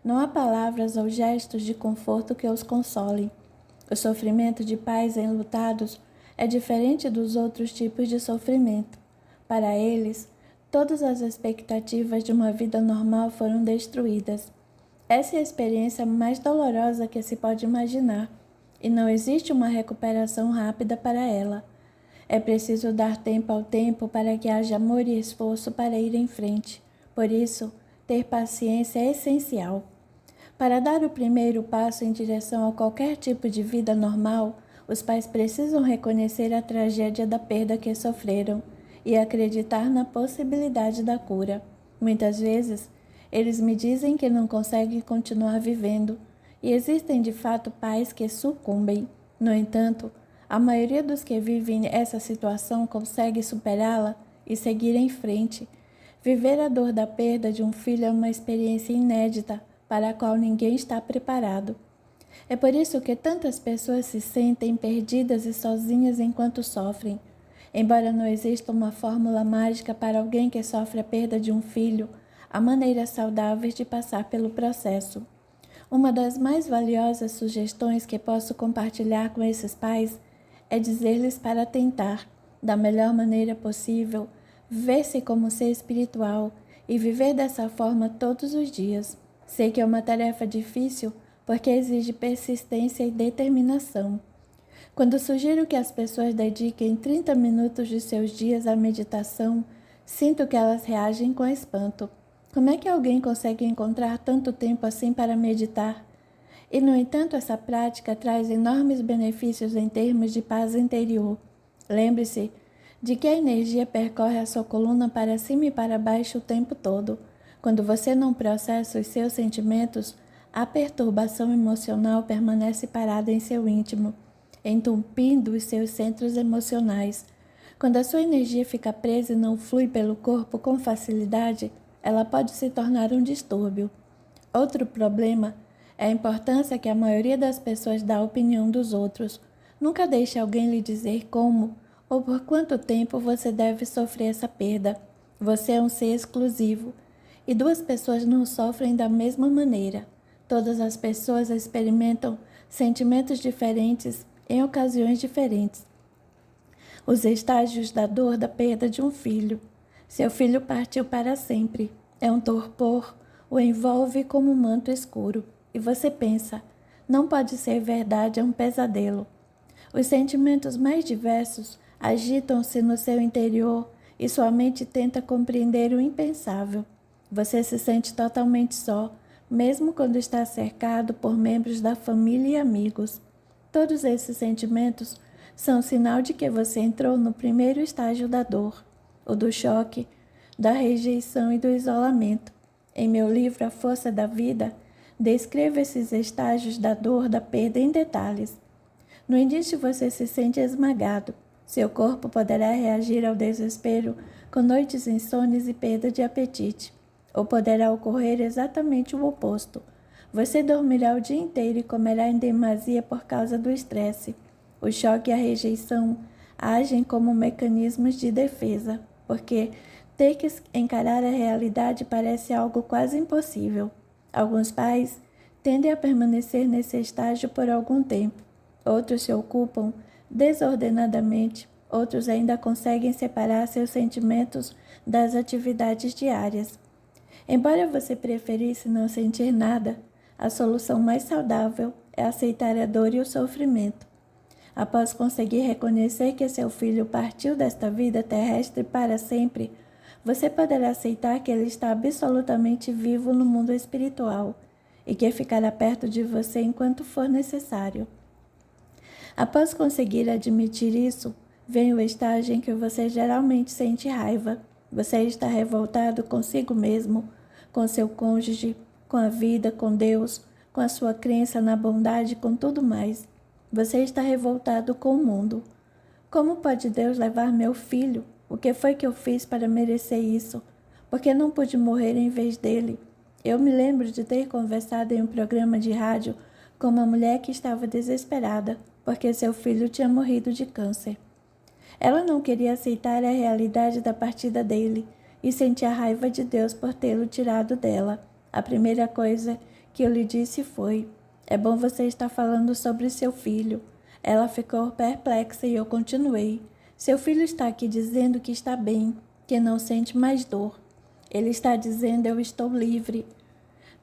Não há palavras ou gestos de conforto que os consolem. O sofrimento de pais enlutados é diferente dos outros tipos de sofrimento. Para eles, todas as expectativas de uma vida normal foram destruídas. Essa é a experiência mais dolorosa que se pode imaginar, e não existe uma recuperação rápida para ela. É preciso dar tempo ao tempo para que haja amor e esforço para ir em frente. Por isso, ter paciência é essencial. Para dar o primeiro passo em direção a qualquer tipo de vida normal, os pais precisam reconhecer a tragédia da perda que sofreram e acreditar na possibilidade da cura. Muitas vezes, eles me dizem que não conseguem continuar vivendo, e existem de fato pais que sucumbem. No entanto, a maioria dos que vivem essa situação consegue superá-la e seguir em frente. Viver a dor da perda de um filho é uma experiência inédita, para a qual ninguém está preparado. É por isso que tantas pessoas se sentem perdidas e sozinhas enquanto sofrem. Embora não exista uma fórmula mágica para alguém que sofre a perda de um filho, há maneiras saudáveis de passar pelo processo. Uma das mais valiosas sugestões que posso compartilhar com esses pais é dizer-lhes para tentar, da melhor maneira possível, ver-se como ser espiritual e viver dessa forma todos os dias. Sei que é uma tarefa difícil porque exige persistência e determinação. Quando sugiro que as pessoas dediquem 30 minutos de seus dias à meditação, sinto que elas reagem com espanto. Como é que alguém consegue encontrar tanto tempo assim para meditar? E, no entanto, essa prática traz enormes benefícios em termos de paz interior. Lembre-se de que a energia percorre a sua coluna para cima e para baixo o tempo todo. Quando você não processa os seus sentimentos, a perturbação emocional permanece parada em seu íntimo, entupindo os seus centros emocionais. Quando a sua energia fica presa e não flui pelo corpo com facilidade, ela pode se tornar um distúrbio. Outro problema é a importância que a maioria das pessoas dá à opinião dos outros. Nunca deixe alguém lhe dizer como ou por quanto tempo você deve sofrer essa perda. Você é um ser exclusivo. E duas pessoas não sofrem da mesma maneira. Todas as pessoas experimentam sentimentos diferentes em ocasiões diferentes. Os estágios da dor da perda de um filho. Seu filho partiu para sempre. É um torpor, o envolve como um manto escuro. E você pensa, não pode ser verdade, é um pesadelo. Os sentimentos mais diversos agitam-se no seu interior e sua mente tenta compreender o impensável. Você se sente totalmente só, mesmo quando está cercado por membros da família e amigos. Todos esses sentimentos são sinal de que você entrou no primeiro estágio da dor, o do choque, da rejeição e do isolamento. Em meu livro A Força da Vida, descrevo esses estágios da dor da perda em detalhes. No início você se sente esmagado, Seu corpo poderá reagir ao desespero com noites insones e perda de apetite. Ou poderá ocorrer exatamente o oposto. Você dormirá o dia inteiro e comerá em demasia por causa do estresse. O choque e a rejeição agem como mecanismos de defesa, porque ter que encarar a realidade parece algo quase impossível. Alguns pais tendem a permanecer nesse estágio por algum tempo. Outros se ocupam desordenadamente. Outros ainda conseguem separar seus sentimentos das atividades diárias. Embora você preferisse não sentir nada, a solução mais saudável é aceitar a dor e o sofrimento. Após conseguir reconhecer que seu filho partiu desta vida terrestre para sempre, você poderá aceitar que ele está absolutamente vivo no mundo espiritual e que ficará perto de você enquanto for necessário. Após conseguir admitir isso, vem o estágio em que você geralmente sente raiva. Você está revoltado consigo mesmo, com seu cônjuge, com a vida, com Deus, com a sua crença na bondade, com tudo mais. Você está revoltado com o mundo. Como pode Deus levar meu filho? O que foi que eu fiz para merecer isso? Por que não pude morrer em vez dele? Eu me lembro de ter conversado em um programa de rádio com uma mulher que estava desesperada, porque seu filho tinha morrido de câncer. Ela não queria aceitar a realidade da partida dele e sentia raiva de Deus por tê-lo tirado dela. A primeira coisa que eu lhe disse foi: é bom você estar falando sobre seu filho. Ela ficou perplexa e eu continuei: seu filho está aqui dizendo que está bem, que não sente mais dor. Ele está dizendo: eu estou livre.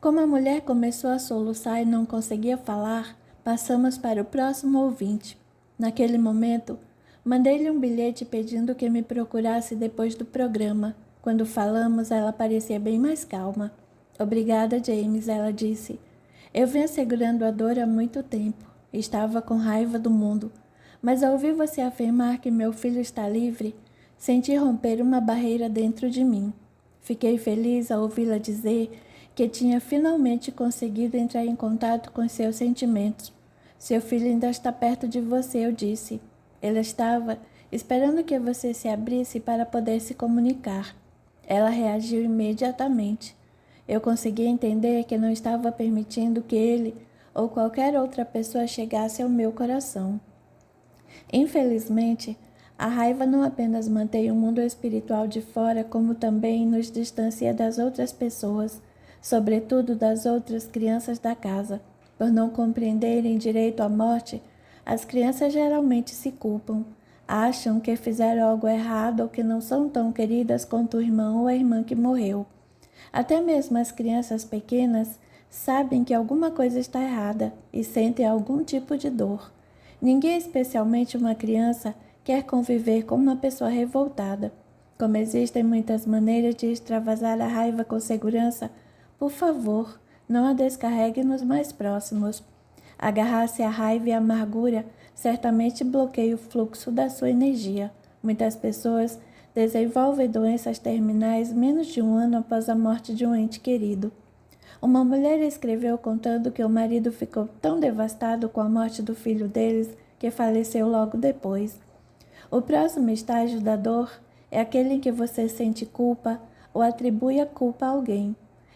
Como a mulher começou a soluçar e não conseguia falar, passamos para o próximo ouvinte. Naquele momento, mandei-lhe um bilhete pedindo que me procurasse depois do programa. Quando falamos, ela parecia bem mais calma. Obrigada, James, ela disse. Eu venho segurando a dor há muito tempo. Estava com raiva do mundo. Mas ao ouvir você afirmar que meu filho está livre, senti romper uma barreira dentro de mim. Fiquei feliz ao ouvi-la dizer que tinha finalmente conseguido entrar em contato com seus sentimentos. Seu filho ainda está perto de você, eu disse. Ele estava esperando que você se abrisse para poder se comunicar. Ela reagiu imediatamente. Eu consegui entender que não estava permitindo que ele ou qualquer outra pessoa chegasse ao meu coração. Infelizmente, a raiva não apenas mantém o mundo espiritual de fora, como também nos distancia das outras pessoas, sobretudo das outras crianças da casa. Por não compreenderem direito a morte, as crianças geralmente se culpam, acham que fizeram algo errado ou que não são tão queridas quanto o irmão ou a irmã que morreu. Até mesmo as crianças pequenas sabem que alguma coisa está errada e sentem algum tipo de dor. Ninguém, especialmente uma criança, quer conviver com uma pessoa revoltada. Como existem muitas maneiras de extravasar a raiva com segurança, por favor, não a descarregue nos mais próximos. Agarrar-se à raiva e à amargura certamente bloqueia o fluxo da sua energia. Muitas pessoas desenvolvem doenças terminais menos de um ano após a morte de um ente querido. Uma mulher escreveu contando que o marido ficou tão devastado com a morte do filho deles que faleceu logo depois. O próximo estágio da dor é aquele em que você sente culpa ou atribui a culpa a alguém.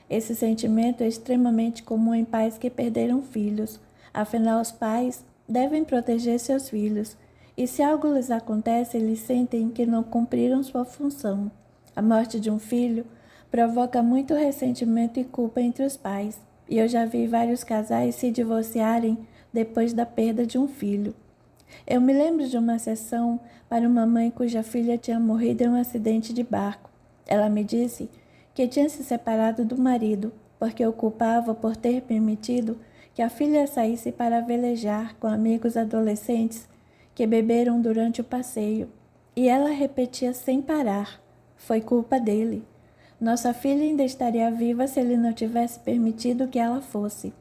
Esse sentimento é extremamente comum em pais que perderam filhos. Afinal, os pais devem proteger seus filhos, e se algo lhes acontece, eles sentem que não cumpriram sua função. A morte de um filho provoca muito ressentimento e culpa entre os pais, e eu já vi vários casais se divorciarem depois da perda de um filho. Eu me lembro de uma sessão para uma mãe cuja filha tinha morrido em um acidente de barco. Ela me disse que tinha se separado do marido, porque o culpava por ter permitido que a filha saísse para velejar com amigos adolescentes que beberam durante o passeio. E ela repetia sem parar: foi culpa dele. Nossa filha ainda estaria viva se ele não tivesse permitido que ela fosse.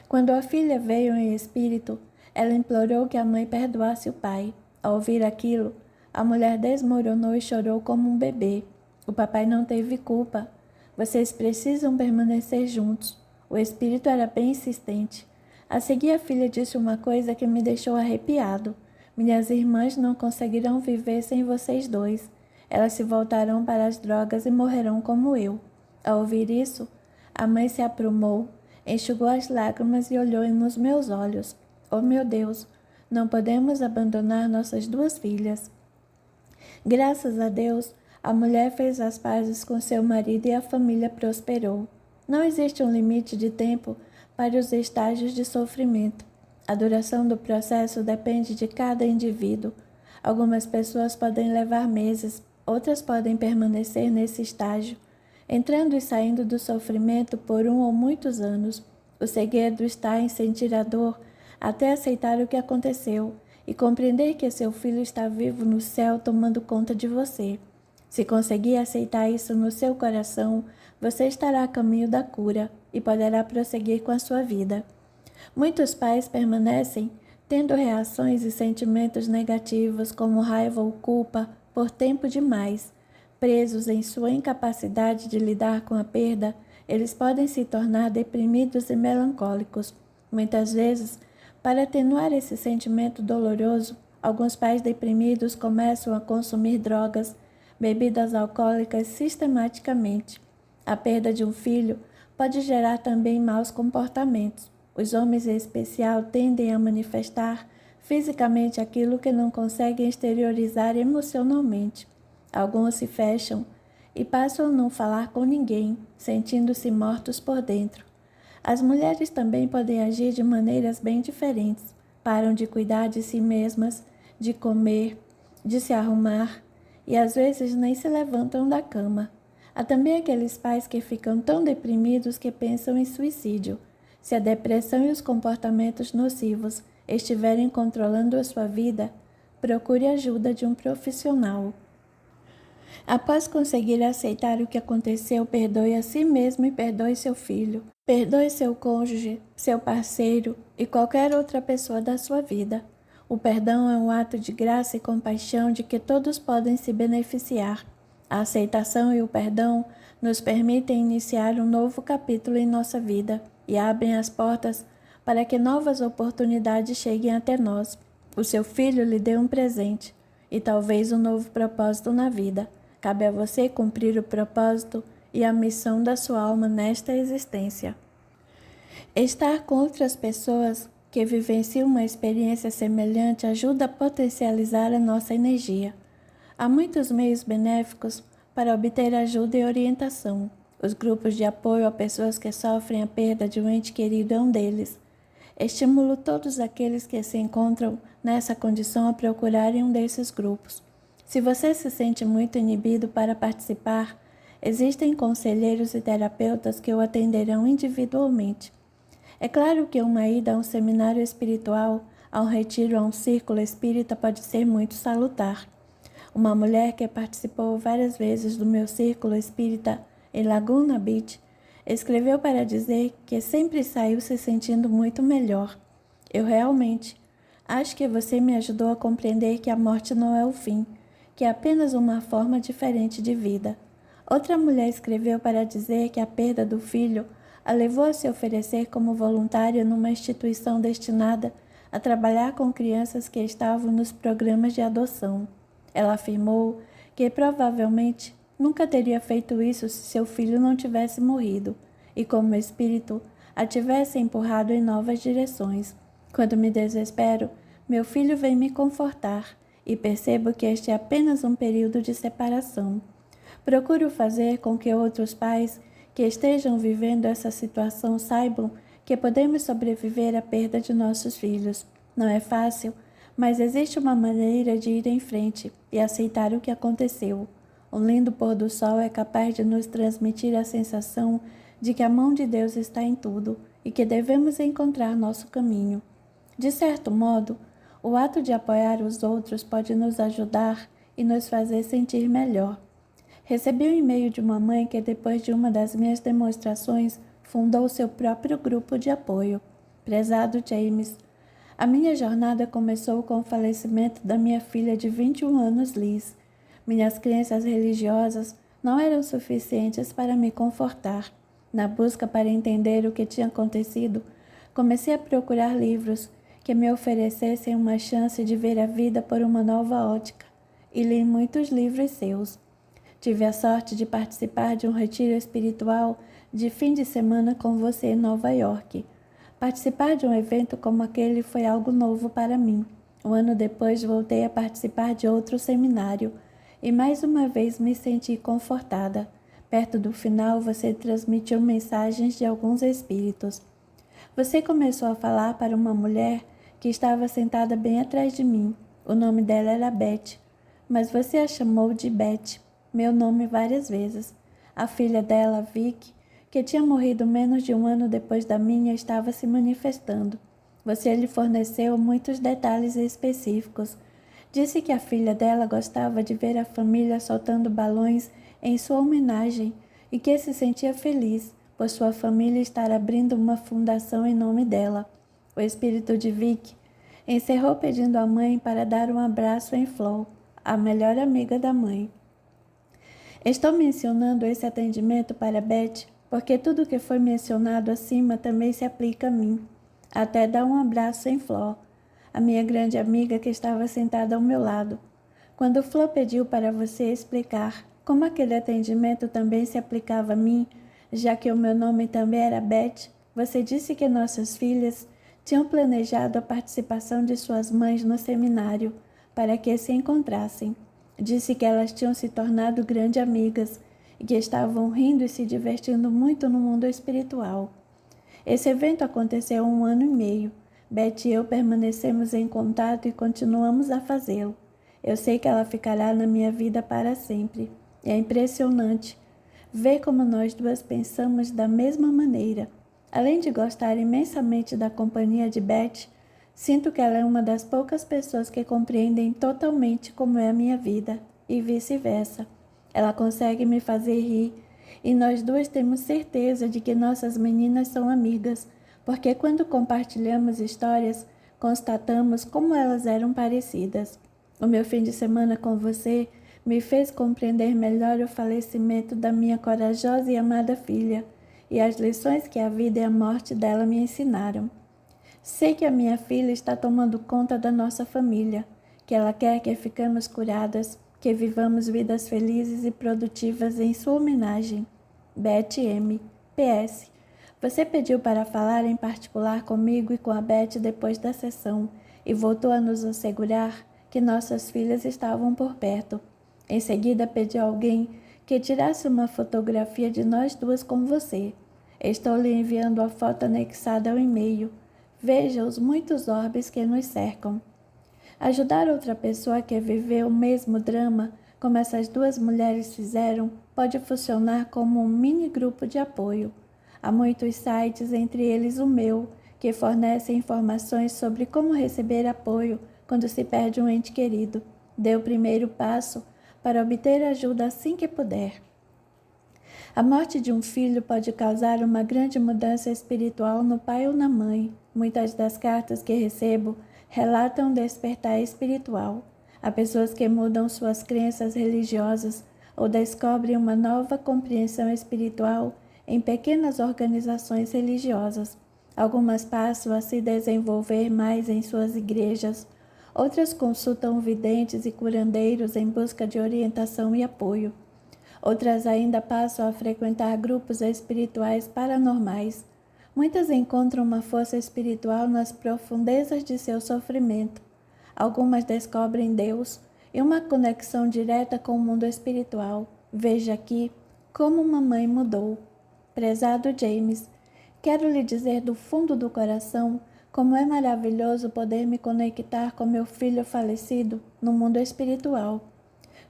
Quando a filha veio em espírito, ela implorou que a mãe perdoasse o pai. Ao ouvir aquilo, a mulher desmoronou e chorou como um bebê. O papai não teve culpa. Vocês precisam permanecer juntos. O espírito era bem insistente. A seguir, a filha disse uma coisa que me deixou arrepiado. Minhas irmãs não conseguirão viver sem vocês dois. Elas se voltarão para as drogas e morrerão como eu. Ao ouvir isso, a mãe se aprumou, enxugou as lágrimas e olhou nos meus olhos. Oh, meu Deus, não podemos abandonar nossas duas filhas. Graças a Deus, a mulher fez as pazes com seu marido e a família prosperou. Não existe um limite de tempo para os estágios de sofrimento. A duração do processo depende de cada indivíduo. Algumas pessoas podem levar meses, outras podem permanecer nesse estágio, entrando e saindo do sofrimento por um ou muitos anos. O segredo está em sentir a dor até aceitar o que aconteceu e compreender que seu filho está vivo no céu tomando conta de você. Se conseguir aceitar isso no seu coração, você estará a caminho da cura e poderá prosseguir com a sua vida. Muitos pais permanecem tendo reações e sentimentos negativos como raiva ou culpa por tempo demais. Presos em sua incapacidade de lidar com a perda, eles podem se tornar deprimidos e melancólicos. Muitas vezes, para atenuar esse sentimento doloroso, alguns pais deprimidos começam a consumir drogas, bebidas alcoólicas sistematicamente. A perda de um filho pode gerar também maus comportamentos. Os homens, em especial, tendem a manifestar fisicamente aquilo que não conseguem exteriorizar emocionalmente. Alguns se fecham e passam a não falar com ninguém, sentindo-se mortos por dentro. As mulheres também podem agir de maneiras bem diferentes. Param de cuidar de si mesmas, de comer, de se arrumar e às vezes nem se levantam da cama. Há também aqueles pais que ficam tão deprimidos que pensam em suicídio. Se a depressão e os comportamentos nocivos estiverem controlando a sua vida, procure a ajuda de um profissional. Após conseguir aceitar o que aconteceu, perdoe a si mesmo e perdoe seu filho. Perdoe seu cônjuge, seu parceiro e qualquer outra pessoa da sua vida. O perdão é um ato de graça e compaixão de que todos podem se beneficiar. A aceitação e o perdão nos permitem iniciar um novo capítulo em nossa vida e abrem as portas para que novas oportunidades cheguem até nós. O seu filho lhe deu um presente e talvez um novo propósito na vida. Cabe a você cumprir o propósito e a missão da sua alma nesta existência. Estar com outras pessoas que vivenciam uma experiência semelhante ajuda a potencializar a nossa energia. Há muitos meios benéficos para obter ajuda e orientação. Os grupos de apoio a pessoas que sofrem a perda de um ente querido é um deles. Estimulo todos aqueles que se encontram nessa condição a procurarem um desses grupos. Se você se sente muito inibido para participar, existem conselheiros e terapeutas que o atenderão individualmente. É claro que uma ida a um seminário espiritual, a um retiro, a um círculo espírita pode ser muito salutar. Uma mulher que participou várias vezes do meu círculo espírita em Laguna Beach escreveu para dizer que sempre saiu se sentindo muito melhor. Eu realmente acho que você me ajudou a compreender que a morte não é o fim, que é apenas uma forma diferente de vida. Outra mulher escreveu para dizer que a perda do filho a levou a se oferecer como voluntária numa instituição destinada a trabalhar com crianças que estavam nos programas de adoção. Ela afirmou que provavelmente nunca teria feito isso se seu filho não tivesse morrido e, como espírito, a tivesse empurrado em novas direções. Quando me desespero, meu filho vem me confortar e percebo que este é apenas um período de separação. Procuro fazer com que outros pais que estejam vivendo essa situação saibam que podemos sobreviver à perda de nossos filhos. Não é fácil, mas existe uma maneira de ir em frente e aceitar o que aconteceu. Um lindo pôr do sol é capaz de nos transmitir a sensação de que a mão de Deus está em tudo e que devemos encontrar nosso caminho. De certo modo, o ato de apoiar os outros pode nos ajudar e nos fazer sentir melhor. Recebi um e-mail de uma mãe que, depois de uma das minhas demonstrações, fundou seu próprio grupo de apoio. Prezado James, a minha jornada começou com o falecimento da minha filha de 21 anos, Liz. Minhas crenças religiosas não eram suficientes para me confortar. Na busca para entender o que tinha acontecido, comecei a procurar livros que me oferecessem uma chance de ver a vida por uma nova ótica, e li muitos livros seus. Tive a sorte de participar de um retiro espiritual de fim de semana com você em Nova York. Participar de um evento como aquele foi algo novo para mim. Um ano depois voltei a participar de outro seminário e mais uma vez me senti confortada. Perto do final, você transmitiu mensagens de alguns espíritos. Você começou a falar para uma mulher que estava sentada bem atrás de mim. O nome dela era Beth, mas você a chamou de Beth, meu nome várias vezes. A filha dela, Vicky, que tinha morrido menos de um ano depois da minha, estava se manifestando. Você lhe forneceu muitos detalhes específicos. Disse que a filha dela gostava de ver a família soltando balões em sua homenagem e que se sentia feliz por sua família estar abrindo uma fundação em nome dela. O espírito de Vicky encerrou pedindo à mãe para dar um abraço em Flo, a melhor amiga da mãe. Estou mencionando esse atendimento para Beth porque tudo o que foi mencionado acima também se aplica a mim. Até dar um abraço em Flo, a minha grande amiga que estava sentada ao meu lado. Quando Flo pediu para você explicar como aquele atendimento também se aplicava a mim, já que o meu nome também era Beth, você disse que nossas filhas tinham planejado a participação de suas mães no seminário para que se encontrassem. Disse que elas tinham se tornado grandes amigas e que estavam rindo e se divertindo muito no mundo espiritual. Esse evento aconteceu há 1 ano e meio. Beth e eu permanecemos em contato e continuamos a fazê-lo. Eu sei que ela ficará na minha vida para sempre. É impressionante ver como nós duas pensamos da mesma maneira. Além de gostar imensamente da companhia de Beth, sinto que ela é uma das poucas pessoas que compreendem totalmente como é a minha vida, e vice-versa. Ela consegue me fazer rir, e nós duas temos certeza de que nossas meninas são amigas, porque quando compartilhamos histórias, constatamos como elas eram parecidas. O meu fim de semana com você me fez compreender melhor o falecimento da minha corajosa e amada filha e as lições que a vida e a morte dela me ensinaram. Sei que a minha filha está tomando conta da nossa família, que ela quer que ficamos curadas, que vivamos vidas felizes e produtivas em sua homenagem. Beth M. PS. Você pediu para falar em particular comigo e com a Beth depois da sessão e voltou a nos assegurar que nossas filhas estavam por perto. Em seguida, pediu a alguém que tirasse uma fotografia de nós duas com você. Estou lhe enviando a foto anexada ao e-mail. Veja os muitos orbes que nos cercam. Ajudar outra pessoa que viveu o mesmo drama, como essas duas mulheres fizeram, pode funcionar como um mini grupo de apoio. Há muitos sites, entre eles o meu, que fornecem informações sobre como receber apoio quando se perde um ente querido. Dê o primeiro passo para obter ajuda assim que puder. A morte de um filho pode causar uma grande mudança espiritual no pai ou na mãe. Muitas das cartas que recebo relatam um despertar espiritual. Há pessoas que mudam suas crenças religiosas ou descobrem uma nova compreensão espiritual em pequenas organizações religiosas. Algumas passam a se desenvolver mais em suas igrejas. Outras consultam videntes e curandeiros em busca de orientação e apoio. Outras ainda passam a frequentar grupos espirituais paranormais. Muitas encontram uma força espiritual nas profundezas de seu sofrimento. Algumas descobrem Deus e uma conexão direta com o mundo espiritual. Veja aqui como mamãe mudou. Prezado James, quero lhe dizer do fundo do coração como é maravilhoso poder me conectar com meu filho falecido no mundo espiritual.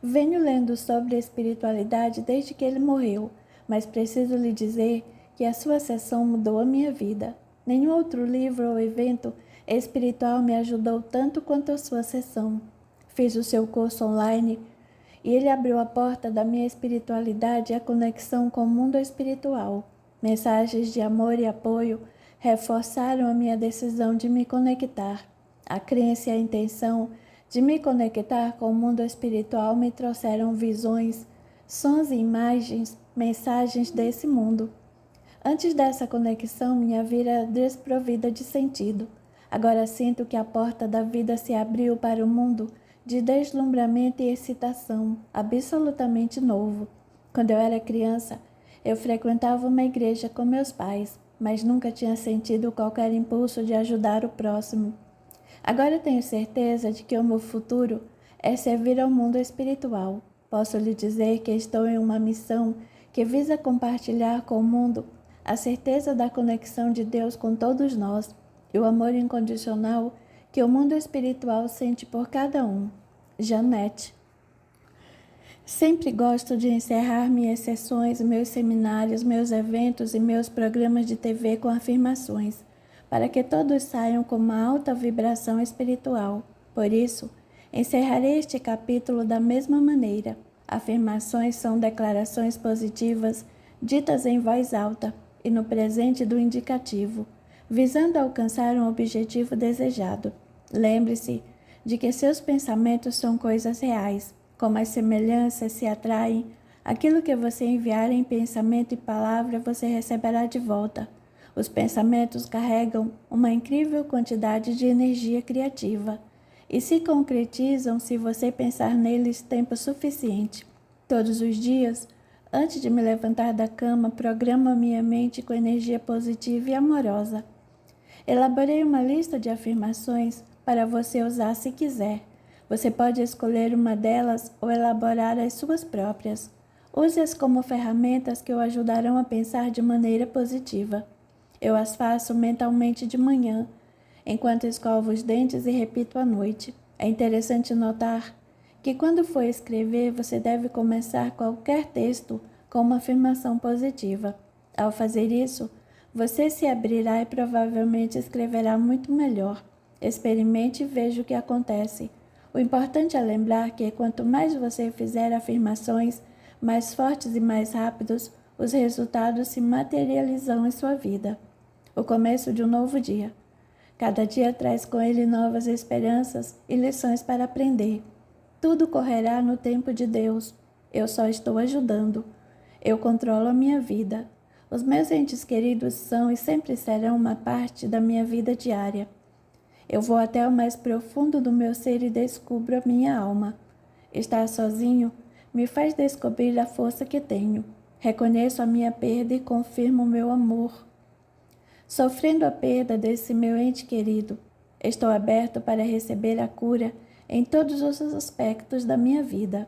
Venho lendo sobre a espiritualidade desde que ele morreu, mas preciso lhe dizer que a sua sessão mudou a minha vida. Nenhum outro livro ou evento espiritual me ajudou tanto quanto a sua sessão. Fiz o seu curso online e ele abriu a porta da minha espiritualidade e a conexão com o mundo espiritual. Mensagens de amor e apoio reforçaram a minha decisão de me conectar. A crença e a intenção de me conectar com o mundo espiritual me trouxeram visões, sons e imagens, mensagens desse mundo. Antes dessa conexão, minha vida era desprovida de sentido. Agora sinto que a porta da vida se abriu para o mundo de deslumbramento e excitação, absolutamente novo. Quando eu era criança, eu frequentava uma igreja com meus pais, mas nunca tinha sentido qualquer impulso de ajudar o próximo. Agora tenho certeza de que o meu futuro é servir ao mundo espiritual. Posso lhe dizer que estou em uma missão que visa compartilhar com o mundo a certeza da conexão de Deus com todos nós e o amor incondicional que o mundo espiritual sente por cada um. Janete. Sempre gosto de encerrar minhas sessões, meus seminários, meus eventos e meus programas de TV com afirmações, para que todos saiam com uma alta vibração espiritual. Por isso, encerrarei este capítulo da mesma maneira. Afirmações são declarações positivas ditas em voz alta e no presente do indicativo, visando alcançar um objetivo desejado. Lembre-se de que seus pensamentos são coisas reais. Como as semelhanças se atraem, aquilo que você enviar em pensamento e palavra você receberá de volta. Os pensamentos carregam uma incrível quantidade de energia criativa e se concretizam se você pensar neles tempo suficiente. Todos os dias, antes de me levantar da cama, programo a minha mente com energia positiva e amorosa. Elaborei uma lista de afirmações para você usar se quiser. Você pode escolher uma delas ou elaborar as suas próprias. Use-as como ferramentas que o ajudarão a pensar de maneira positiva. Eu as faço mentalmente de manhã, enquanto escovo os dentes e repito à noite. É interessante notar que quando for escrever, você deve começar qualquer texto com uma afirmação positiva. Ao fazer isso, você se abrirá e provavelmente escreverá muito melhor. Experimente e veja o que acontece. O importante é lembrar que quanto mais você fizer afirmações mais fortes e mais rápidos, os resultados se materializam em sua vida. O começo de um novo dia. Cada dia traz com ele novas esperanças e lições para aprender. Tudo correrá no tempo de Deus. Eu só estou ajudando. Eu controlo a minha vida. Os meus entes queridos são e sempre serão uma parte da minha vida diária. Eu vou até o mais profundo do meu ser e descubro a minha alma. Estar sozinho me faz descobrir a força que tenho. Reconheço a minha perda e confirmo o meu amor. Sofrendo a perda desse meu ente querido, estou aberto para receber a cura em todos os aspectos da minha vida.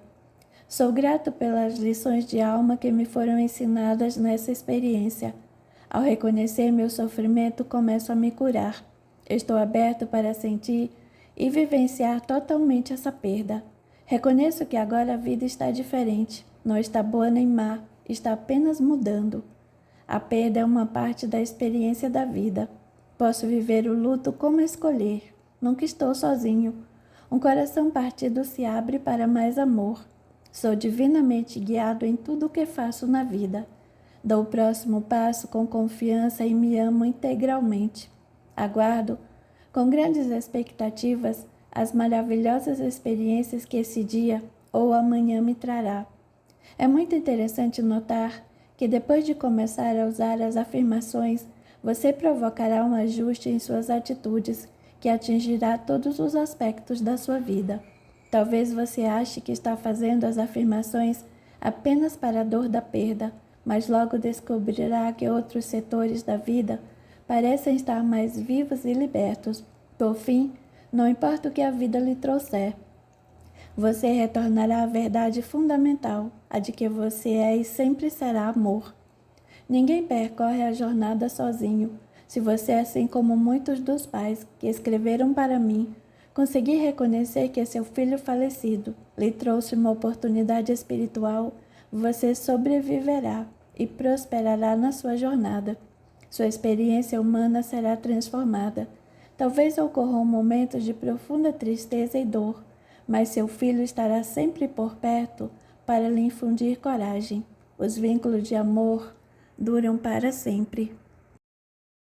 Sou grato pelas lições de alma que me foram ensinadas nessa experiência. Ao reconhecer meu sofrimento, começo a me curar. Estou aberto para sentir e vivenciar totalmente essa perda. Reconheço que agora a vida está diferente, não está boa nem má, está apenas mudando. A perda é uma parte da experiência da vida. Posso viver o luto como escolher. Nunca estou sozinho. Um coração partido se abre para mais amor. Sou divinamente guiado em tudo o que faço na vida. Dou o próximo passo com confiança e me amo integralmente. Aguardo, com grandes expectativas, as maravilhosas experiências que esse dia ou amanhã me trará. É muito interessante notar que depois de começar a usar as afirmações, você provocará um ajuste em suas atitudes que atingirá todos os aspectos da sua vida. Talvez você ache que está fazendo as afirmações apenas para a dor da perda, mas logo descobrirá que outros setores da vida parecem estar mais vivos e libertos. Por fim, não importa o que a vida lhe trouxer, você retornará à verdade fundamental, a de que você é e sempre será amor. Ninguém percorre a jornada sozinho. Se você, assim como muitos dos pais que escreveram para mim, conseguir reconhecer que seu filho falecido lhe trouxe uma oportunidade espiritual, você sobreviverá e prosperará na sua jornada. Sua experiência humana será transformada. Talvez ocorram momentos de profunda tristeza e dor, mas seu filho estará sempre por perto para lhe infundir coragem. Os vínculos de amor duram para sempre.